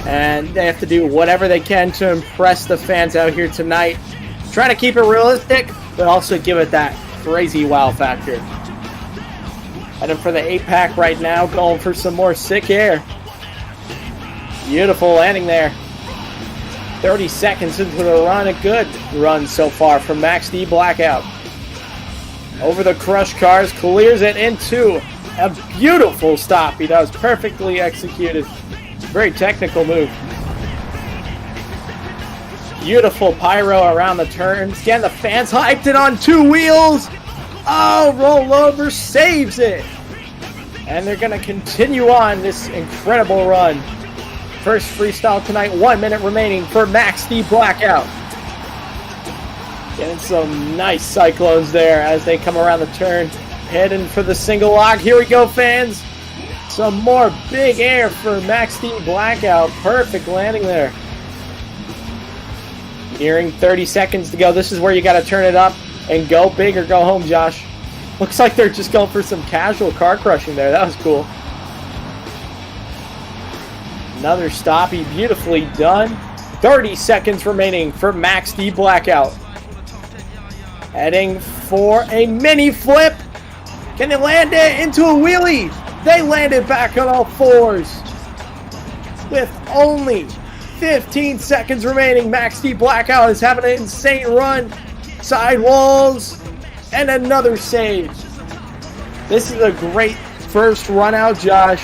And they have to do whatever they can to impress the fans out here tonight. Try to keep it realistic, but also give it that crazy wow factor. Heading for the 8-pack right now. Going for some more sick air. Beautiful landing there. 30 seconds into the run, a good run so far from Max D Blackout. Over the crush cars, clears it into a beautiful stop. He does, perfectly executed. Very technical move. Beautiful pyro around the turns. Again, the fans hyped it on 2 wheels. Oh, rollover saves it. And they're going to continue on this incredible run. First freestyle tonight, 1 minute remaining for Max D Blackout. Getting some nice cyclones there as they come around the turn. Heading for the single lock. Here we go, fans. Some more big air for Max D Blackout. Perfect landing there. Nearing 30 seconds to go. This is where you got to turn it up and go big or go home, Josh. Looks like they're just going for some casual car crushing there. That was cool. Another stoppie, beautifully done. 30 seconds remaining for Max D Blackout. Heading for a mini flip. Can they land it into a wheelie? They landed back on all fours. With only 15 seconds remaining, Max D Blackout is having an insane run. Sidewalls and another save. This is a great first run out, Josh.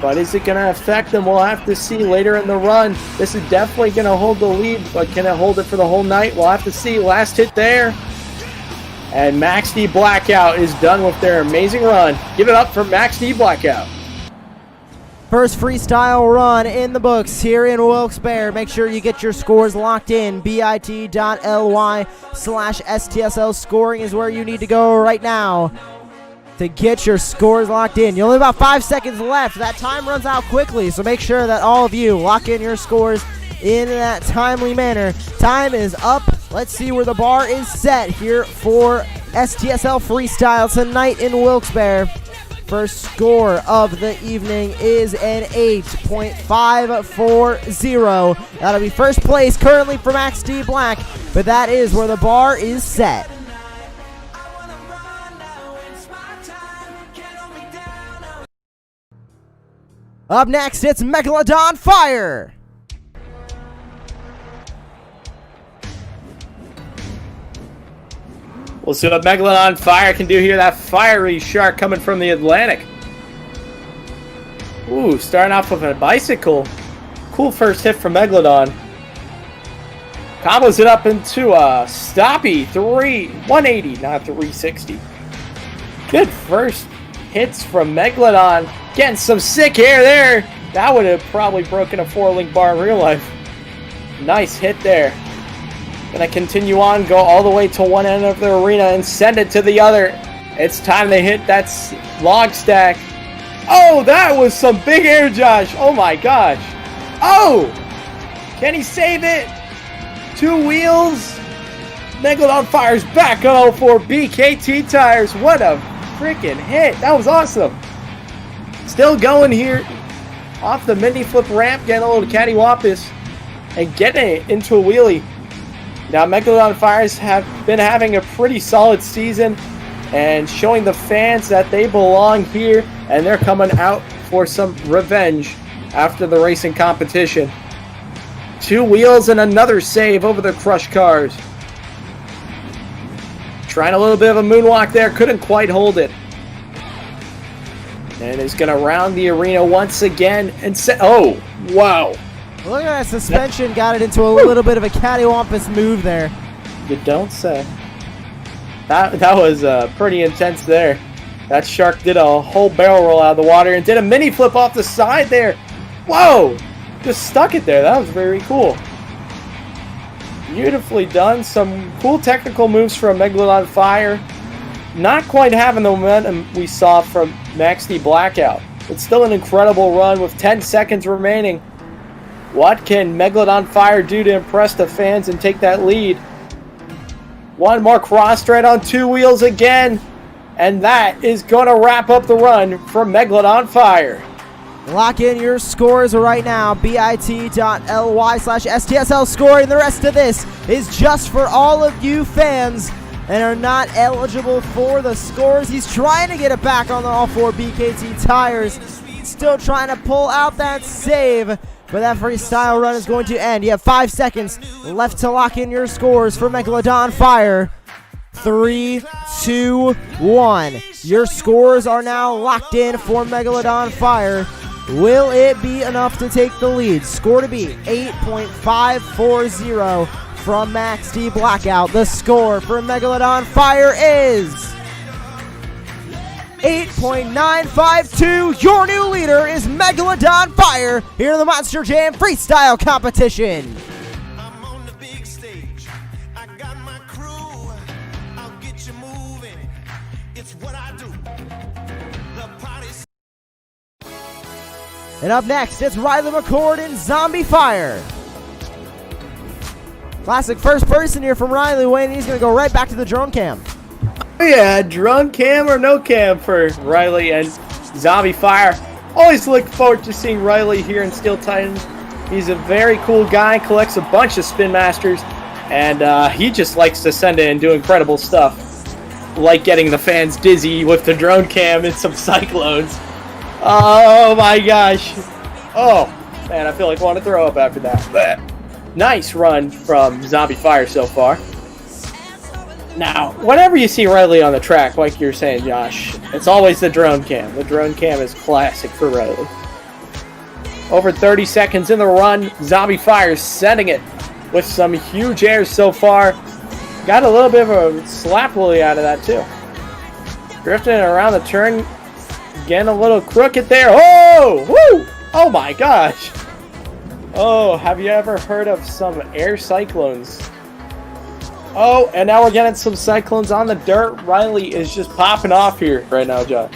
But is it going to affect them? We'll have to see later in the run. This is definitely going to hold the lead, but can it hold it for the whole night? We'll have to see. Last hit there. And Max D Blackout is done with their amazing run. Give it up for Max D Blackout. First freestyle run in the books here in Wilkes-Barre. Make sure you get your scores locked in. bit.ly/STSL scoring is where you need to go right now to get your scores locked in. You only have about 5 seconds left. That time runs out quickly, so make sure that all of you lock in your scores in that timely manner. Time is up. Let's see where the bar is set here for STSL Freestyle tonight in Wilkes-Barre. First score of the evening is an 8.540. That'll be first place currently for Max D Black, but that is where the bar is set. Up next, it's Megalodon Fire. We'll see what Megalodon Fire can do here. That fiery shark coming from the Atlantic. Ooh, starting off with a bicycle. Cool first hit from Megalodon. Combos it up into a stoppie. 180, not 360. Good first hits from Megalodon. Getting some sick air there. That would have probably broken a 4-link bar in real life. Nice hit there. Gonna continue on, go all the way to one end of the arena and send it to the other. It's time to hit that log stack. Oh, that was some big air, Josh. Oh my gosh. Oh! Can he save it? 2 wheels. Megalodon Fire's back on 04 BKT tires. What a freaking hit. That was awesome. Still going here. Off the mini flip ramp, getting a little cattywampus and getting it into a wheelie. Now, Megalodon Fires have been having a pretty solid season and showing the fans that they belong here, and they're coming out for some revenge after the racing competition. 2 wheels and another save over the crushed cars. Trying a little bit of a moonwalk there, couldn't quite hold it. And is going to round the arena once again and set. Oh, wow. Look at that suspension, got it into a little bit of a cattywampus move there. You don't say. That was pretty intense there. That shark did a whole barrel roll out of the water and did a mini flip off the side there. Whoa! Just stuck it there. That was very cool. Beautifully done. Some cool technical moves from Megalodon Fire. Not quite having the momentum we saw from Max D Blackout. It's still an incredible run with 10 seconds remaining. What can Megalodon Fire do to impress the fans and take that lead? One more cross straight on 2 wheels again. And that is going to wrap up the run for Megalodon Fire. Lock in your scores right now. bit.ly/STSL scoring. The rest of this is just for all of you fans and are not eligible for the scores. He's trying to get it back on the all 4 BKT tires. Still trying to pull out that save. But that freestyle run is going to end. You have 5 seconds left to lock in your scores for Megalodon Fire. 3, 2, 1. Your scores are now locked in for Megalodon Fire. Will it be enough to take the lead? Score to be 8.540 from Max D Blackout. The score for Megalodon Fire is 8.952. Your new leader is Megalodon Fire here in the Monster Jam Freestyle Competition. I'm on the big stage. I got my crew. I'll get you moving. It's what I do. The party's And up next, it's Riley McCord and Zombie Fire. Classic first person here from Riley Wayne. He's going to go right back to the drone cam. Oh yeah, drone cam or no cam for Riley and Zombie Fire. Always look forward to seeing Riley here in Steel Titans. He's a very cool guy, collects a bunch of Spin Masters, and he just likes to send in and do incredible stuff. Like getting the fans dizzy with the drone cam and some cyclones. Oh my gosh. Oh, man, I feel like I want to throw up after that. But nice run from Zombie Fire so far. Now, whenever you see Riley on the track, like you're saying, Josh, it's always the drone cam. The drone cam is classic for Riley. Over 30 seconds in the run, Zombie Fire setting it with some huge airs so far. Got a little bit of a slap willy out of that, too. Drifting around the turn, getting a little crooked there. Oh! Woo! Oh my gosh! Oh, have you ever heard of some air cyclones? Oh, and now we're getting some cyclones on the dirt. Riley is just popping off here right now, John.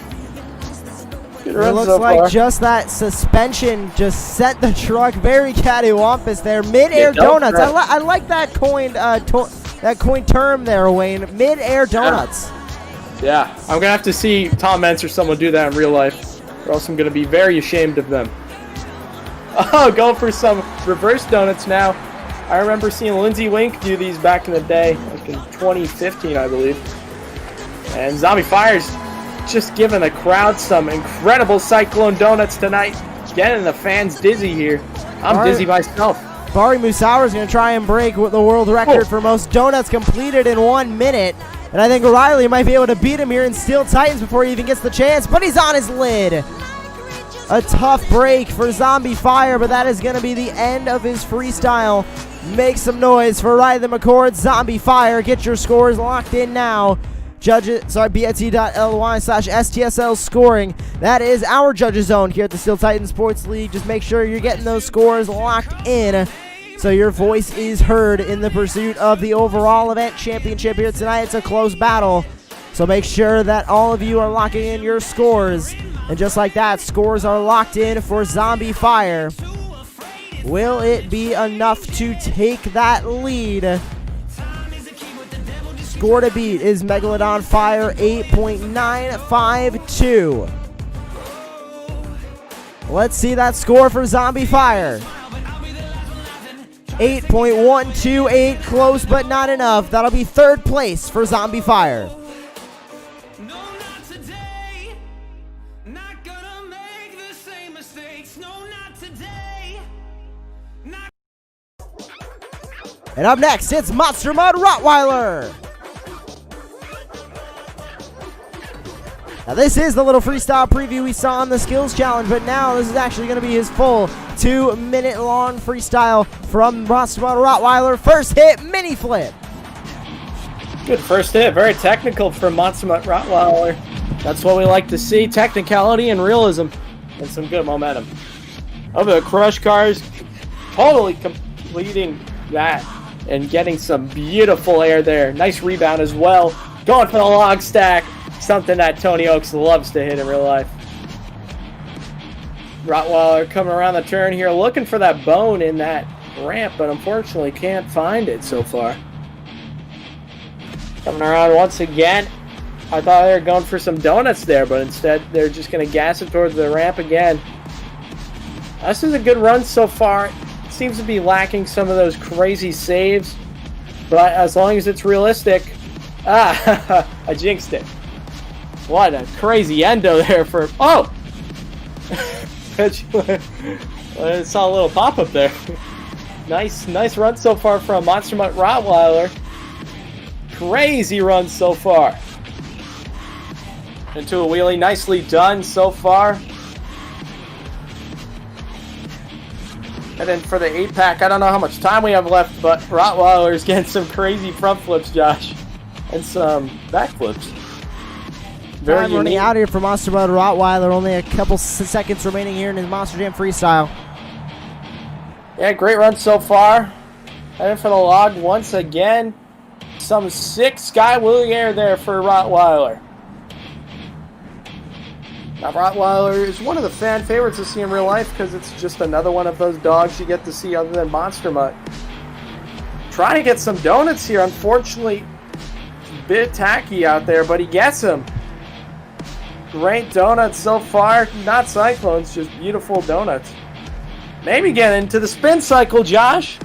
It looks like just that suspension just sent the truck very cattywampus there. Mid-air donuts. I like that coined term there, Wayne. Mid-air donuts. Yeah, I'm going to have to see Tom Mentz or someone do that in real life, or else I'm going to be very ashamed of them. Oh, going for some reverse donuts now. I remember seeing Lindsay Wink do these back in the day, like in 2015, I believe. And Zombie Fire's just giving the crowd some incredible Cyclone Donuts tonight. Getting the fans dizzy here. I'm dizzy myself. Barre Musauer is going to try and break the world record for most donuts completed in 1 minute. And I think Riley might be able to beat him here in Steel Titans before he even gets the chance. But he's on his lid. A tough break for Zombie Fire, but that is going to be the end of his freestyle. Make some noise for Riley McCord, Zombie Fire. Get your scores locked in now. Judges, bit.ly/STSL scoring. That is our judges zone here at the Steel Titans Sports League. Just make sure you're getting those scores locked in so your voice is heard in the pursuit of the overall event championship here tonight. It's a close battle. So make sure that all of you are locking in your scores. And just like that, scores are locked in for Zombie Fire. Will it be enough to take that lead? Score to beat is Megalodon Fire 8.952. Let's see that score for Zombie Fire. 8.128, close but not enough. That'll be third place for Zombie Fire. No, not today. Not gonna make the same mistakes. No, not today. Not. And up next, it's Monster Mud Rottweiler. Now this is the little freestyle preview we saw on the skills challenge, but now this is actually going to be his full 2-minute long freestyle from Monster Mud Rottweiler. First hit, mini flip. Good first hit. Very technical from Monster Mud Rottweiler. That's what we like to see. Technicality and realism and some good momentum. Over the crush cars, totally completing that and getting some beautiful air there. Nice rebound as well. Going for the log stack. Something that Tony Oaks loves to hit in real life. Rottweiler coming around the turn here, looking for that bone in that ramp, but unfortunately can't find it so far. Coming around once again. I thought they were going for some donuts there, but instead they're just going to gas it towards the ramp again. This is a good run so far. It seems to be lacking some of those crazy saves, but as long as it's realistic. I jinxed it. What a crazy endo there for... Oh! I saw a little pop-up there. Nice run so far from Monster Mutt Rottweiler. Crazy run so far. Into a wheelie. Nicely done so far. And then for the 8-pack, I don't know how much time we have left, but Rottweiler's getting some crazy front flips, Josh. And some back flips. Very running out here for Monster Mud Rottweiler. Only a couple seconds remaining here in his Monster Jam freestyle. Yeah, great run so far. Heading for the log once again. Some sick Sky Willy air there for Rottweiler. Now, Rottweiler is one of the fan favorites to see in real life because it's just another one of those dogs you get to see other than Monster Mutt. Trying to get some donuts here. Unfortunately, a bit tacky out there, but he gets them. Great donuts so far. Not cyclones, just beautiful donuts. Maybe get into the spin cycle, Josh.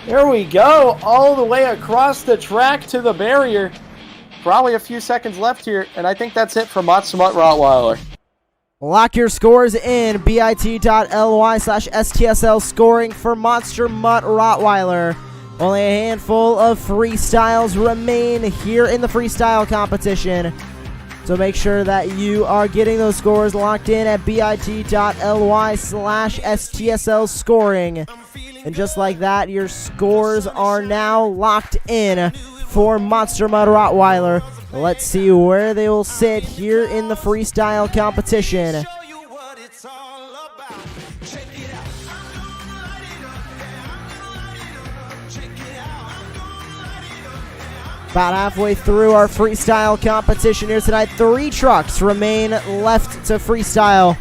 Here we go. All the way across the track to the barrier. Probably a few seconds left here, and I think that's it for Monster Mutt Rottweiler. Lock your scores in bit.ly/STSL scoring for Monster Mutt Rottweiler. Only a handful of freestyles remain here in the freestyle competition. So make sure that you are getting those scores locked in at bit.ly/STSL scoring. And just like that, your scores are now locked in for Monster Mud Rottweiler. Let's see where they will sit here in the freestyle competition. About halfway through our freestyle competition here tonight. 3 trucks remain left to freestyle.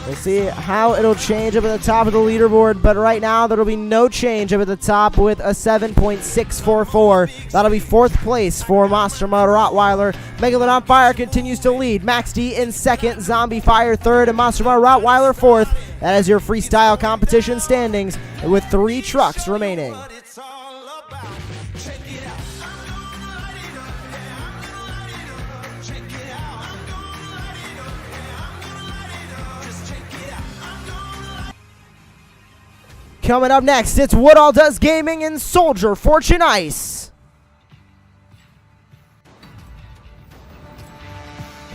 We'll see how it'll change up at the top of the leaderboard, but right now there will be no change up at the top with a 7.644. That'll be 4th place for Monster Mud Rottweiler. Megalodon Fire continues to lead. Max D in 2nd, Zombie Fire 3rd, and Monster Mud Rottweiler 4th. That is your freestyle competition standings with 3 trucks remaining. Coming up next, it's What All Does Gaming and Soldier Fortune Ice.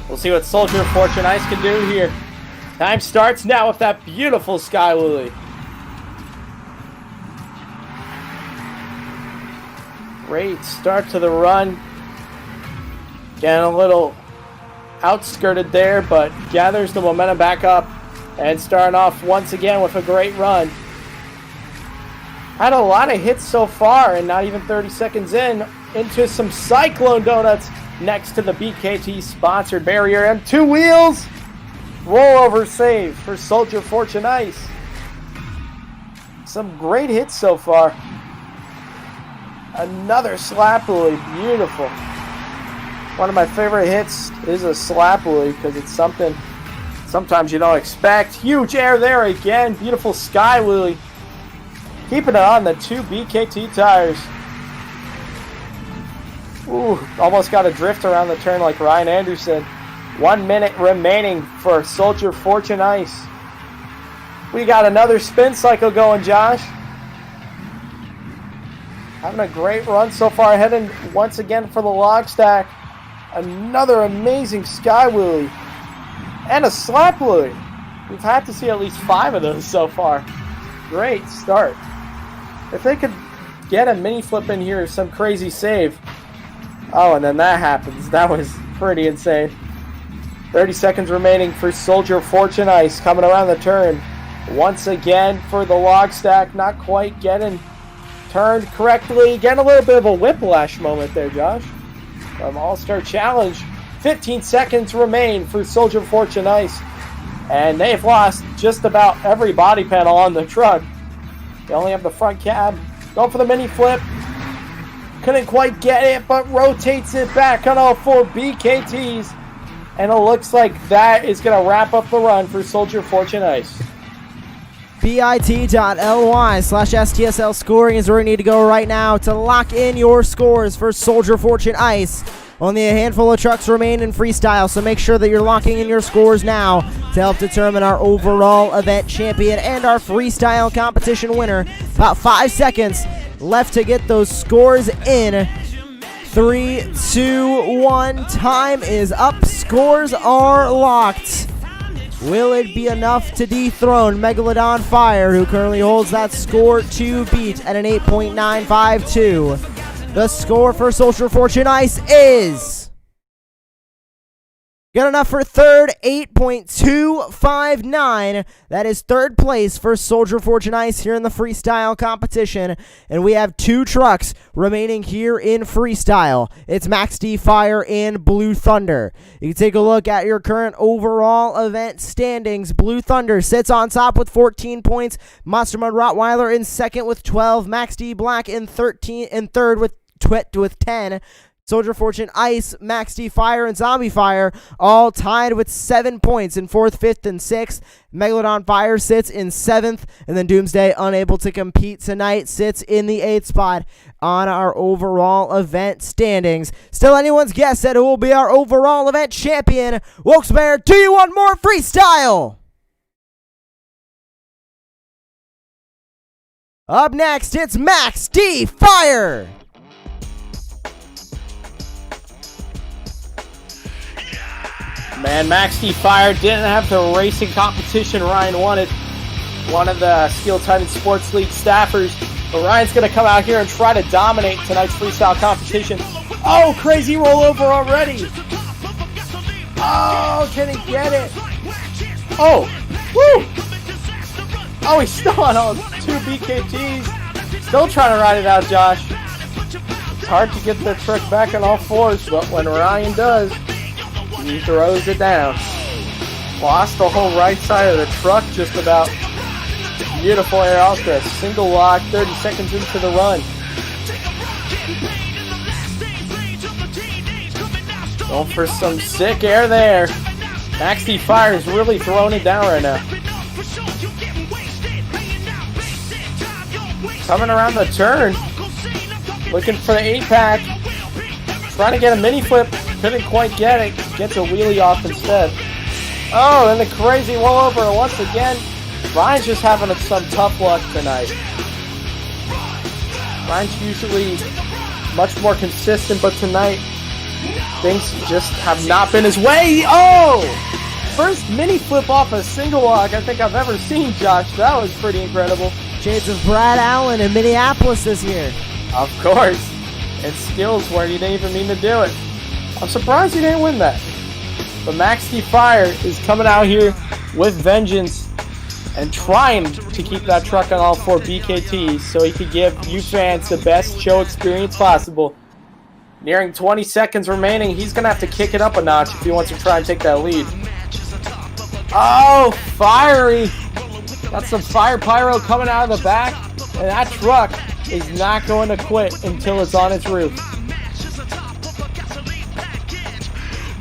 We'll see what Soldier Fortune Ice can do here. Time starts now with that beautiful Sky Willy. Great start to the run. Getting a little outskirted there, but gathers the momentum back up and starting off once again with a great run. Had a lot of hits so far, and not even 30 seconds in, into some Cyclone Donuts. next to the BKT sponsored barrier, and 2 wheels. Rollover save for Soldier Fortune Ice. Some great hits so far. Another slap wheelie, beautiful. One of my favorite hits is a slap wheelie because it's something sometimes you don't expect. Huge air there again, beautiful sky wheelie. Keeping it on the 2 BKT tires. Ooh, almost got a drift around the turn like Ryan Anderson. 1 minute remaining for Soldier Fortune Ice. We got another spin cycle going, Josh. Having a great run so far, heading once again for the log stack. Another amazing sky wheelie. And a slap wheelie. We've had to see at least 5 of those so far. Great start. If they could get a mini flip in here, some crazy save. Oh, and then that happens. That was pretty insane. 30 seconds remaining for Soldier Fortune Ice coming around the turn. Once again for the log stack, not quite getting turned correctly. Getting a little bit of a whiplash moment there, Josh. All-Star Challenge. 15 seconds remain for Soldier Fortune Ice. And they've lost just about every body panel on the truck. They only have the front cab. Going for the mini flip. Couldn't quite get it, but rotates it back on all 4 BKTs. And it looks like that is going to wrap up the run for Soldier Fortune Ice. bit.ly/STSL scoring is where you need to go right now to lock in your scores for Soldier Fortune Ice. Only a handful of trucks remain in freestyle, so make sure that you're locking in your scores now to help determine our overall event champion and our freestyle competition winner. About 5 seconds left to get those scores in. 3, 2, 1, time is up. Scores are locked. Will it be enough to dethrone Megalodon Fire, who currently holds that score to beat at an 8.952? The score for Soldier Fortune Ice is good enough for third, 8.259. That is third place for Soldier Fortune Ice here in the freestyle competition. And we have 2 trucks remaining here in freestyle. It's Max D Fire and Blue Thunder. You can take a look at your current overall event standings. Blue Thunder sits on top with 14 points. Monster Mud Rottweiler in second with 12. Max D Black in third with 10. Soldier Fortune Ice, Max D Fire, and Zombie Fire all tied with 7 points in 4th, 5th, and 6th. Megalodon Fire sits in 7th, and then Doomsday, unable to compete tonight, sits in the 8th spot on our overall event standings. Still anyone's guess at who will be our overall event champion. Wilkes Barre, do you want more freestyle? Up next, it's Max D Fire. Man, Max D Fire didn't have the racing competition Ryan wanted. One of the Steel Titan Sports League staffers. But Ryan's going to come out here and try to dominate tonight's freestyle competition. Oh, crazy rollover already. Oh, can he get it? Oh, woo. Oh, he's still on all 2 BKTs. Still trying to ride it out, Josh. It's hard to get the truck back on all 4s, but when Ryan does, he throws it down. Lost the whole right side of the truck just about. Beautiful air out there. Single lock, 30 seconds into the run. Going for some sick air there. Max D Fire is really throwing it down right now. Coming around the turn. Looking for the 8-pack. Trying to get a mini flip. Couldn't quite get it. Gets a wheelie off instead. Oh, and the crazy rollover once again. Ryan's just having some tough luck tonight. Ryan's usually much more consistent, but tonight things just have not been his way. Oh! First mini flip off a single lock I think I've ever seen, Josh. That was pretty incredible. Shades of Brad Allen in Minneapolis this year. Of course. It's skills where you didn't even mean to do it. I'm surprised he didn't win that. But Max D Fire is coming out here with vengeance and trying to keep that truck on all 4 BKTs so he could give you fans the best show experience possible. Nearing 20 seconds remaining. He's going to have to kick it up a notch if he wants to try and take that lead. Oh, fiery. Got some fire pyro coming out of the back. And that truck is not going to quit until it's on its roof.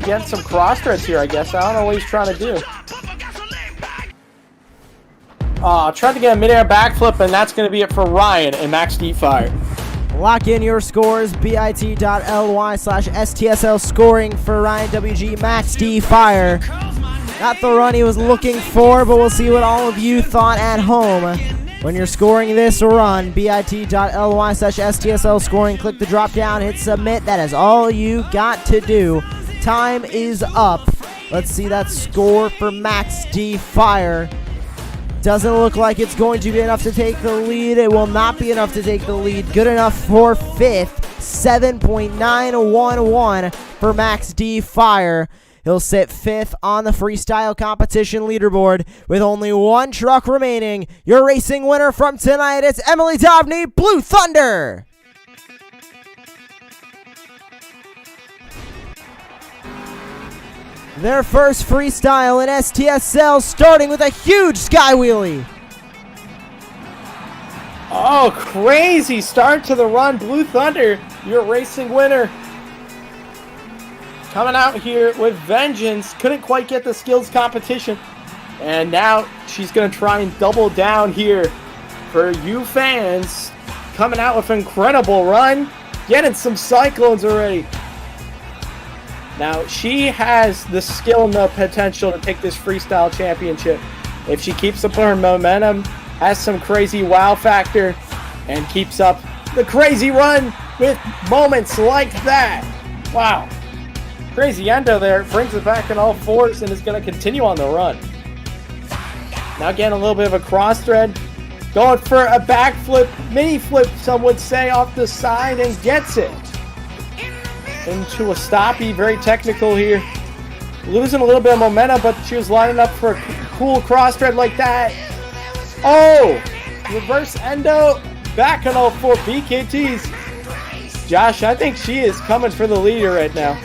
Getting some cross threads here, I guess. I don't know what he's trying to do. Tried to get a midair backflip, and that's going to be it for Ryan and Max D Fire. Lock in your scores, bit.ly/STSL scoring for Ryan WG, Max D Fire. Not the run he was looking for, but we'll see what all of you thought at home. When you're scoring this run, bit.ly/STSL scoring, click the drop down, hit submit. That is all you got to do. Time is up. Let's see that score for Max D Fire. Doesn't look like it's going to be enough to take the lead. It will not be enough to take the lead. Good enough for 5th. 7.911 for Max D Fire. He'll sit 5th on the freestyle competition leaderboard with only one truck remaining. Your racing winner from tonight, it's Emily Dobney, Blue Thunder. Their first freestyle in STSL, starting with a huge sky wheelie. Oh, crazy start to the run. Blue Thunder, your racing winner. Coming out here with vengeance. Couldn't quite get the skills competition. And now she's going to try and double down here for you fans. Coming out with an incredible run. Getting some cyclones already. Now, she has the skill and the potential to take this freestyle championship. If she keeps up her momentum, has some crazy wow factor, and keeps up the crazy run with moments like that. Wow. Crazy endo there. Brings it back in all fours and is going to continue on the run. Now getting a little bit of a cross thread. Going for a backflip, mini flip, some would say, off the side, and gets it. Into a stoppie, very technical here. Losing a little bit of momentum, but she was lining up for a cool cross thread like that. Oh! Reverse endo, back on all 4 BKTs. Josh, I think she is coming for the leader right now.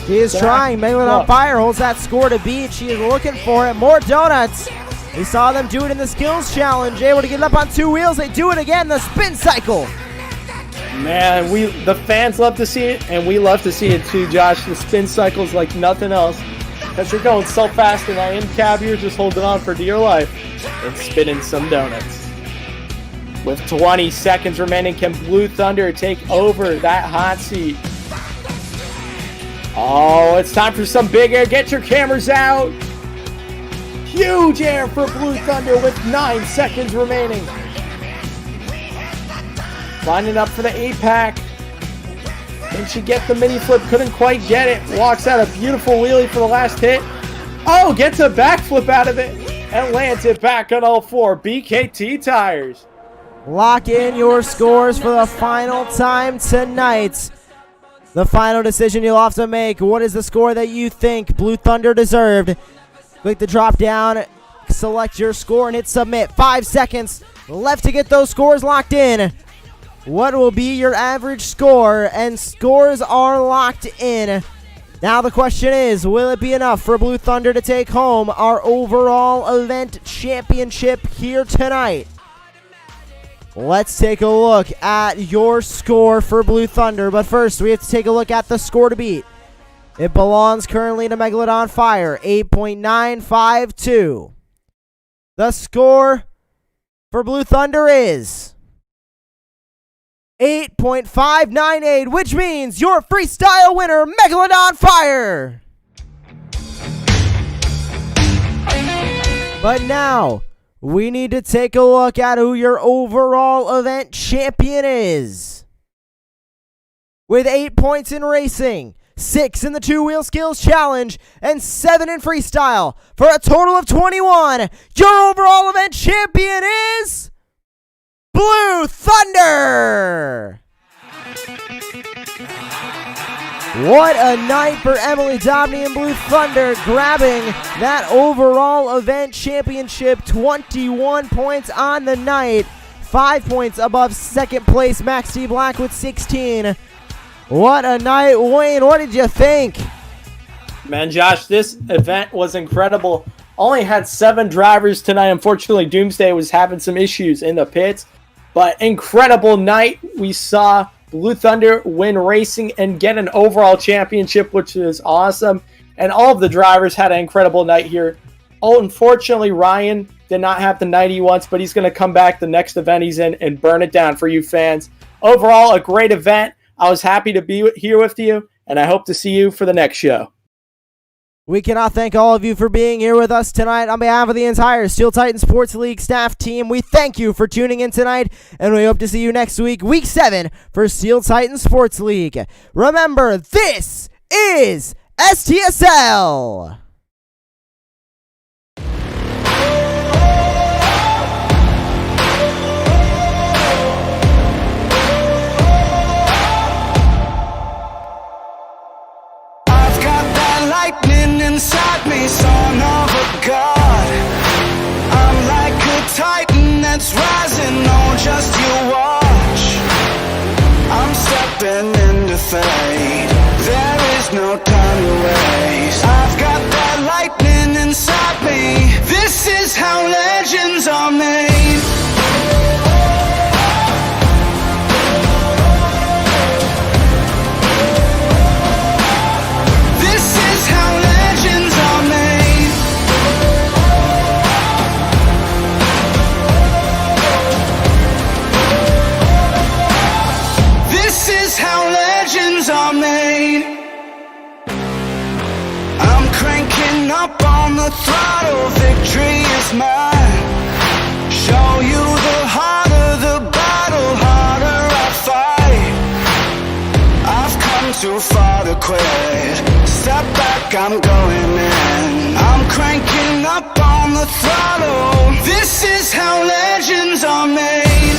She is trying. Megalon on fire holds that score to beat. She is looking for it. More donuts. We saw them do it in the skills challenge. Able to get it up on 2 wheels. They do it again. The spin cycle. Man, the fans love to see it, and we love to see it too, Josh. The spin cycle's like nothing else. Because you're going so fast, and that in cab, you're just holding on for dear life and spinning some donuts. With 20 seconds remaining, can Blue Thunder take over that hot seat? Oh, it's time for some big air. Get your cameras out. Huge air for Blue Thunder with 9 seconds remaining. Lining up for the 8-pack. Can she get the mini flip? Couldn't quite get it. Walks out a beautiful wheelie for the last hit. Oh, gets a backflip out of it and lands it back on all 4 BKT tires. Lock in your scores for the final time tonight. The final decision you'll have to make. What is the score that you think Blue Thunder deserved? Click the drop down, select your score, and hit submit. 5 seconds left to get those scores locked in. What will be your average score? And scores are locked in. Now the question is, will it be enough for Blue Thunder to take home our overall event championship here tonight? Let's take a look at your score for Blue Thunder. But first, we have to take a look at the score to beat. It belongs currently to Megalodon Fire, 8.952. The score for Blue Thunder is 8.598, which means your freestyle winner, Megalodon Fire. But now, we need to take a look at who your overall event champion is. With 8 points in racing, 6 in the 2-wheel skills challenge, and 7 in freestyle, for a total of 21, your overall event champion is Blue Thunder! What a night for Emily Dobney and Blue Thunder, grabbing that overall event championship. 21 points on the night, 5 points above second place Max D Black with 16. What a night. Wayne, what did you think? Man, Josh, this event was incredible. Only had 7 drivers tonight. Unfortunately, Doomsday was having some issues in the pits. But incredible night. We saw Blue Thunder win racing and get an overall championship, which is awesome. And all of the drivers had an incredible night here. Oh, unfortunately, Ryan did not have the night he wants, but he's going to come back the next event he's in and burn it down for you fans. Overall, a great event. I was happy to be here with you, and I hope to see you for the next show. We cannot thank all of you for being here with us tonight. On behalf of the entire Steel Titan Sports League staff team, we thank you for tuning in tonight, and we hope to see you next week, Week 7, for Steel Titan Sports League. Remember, this is STSL! Lightning inside me, son of a god. I'm like a titan that's rising, no, just you watch. I'm stepping into fate, there is no time to waste. I've got that lightning inside me, this is how legends are made. Up on the throttle, victory is mine. Show you the harder the battle, harder I fight. I've come too far to quit. Step back, I'm going in. I'm cranking up on the throttle. This is how legends are made.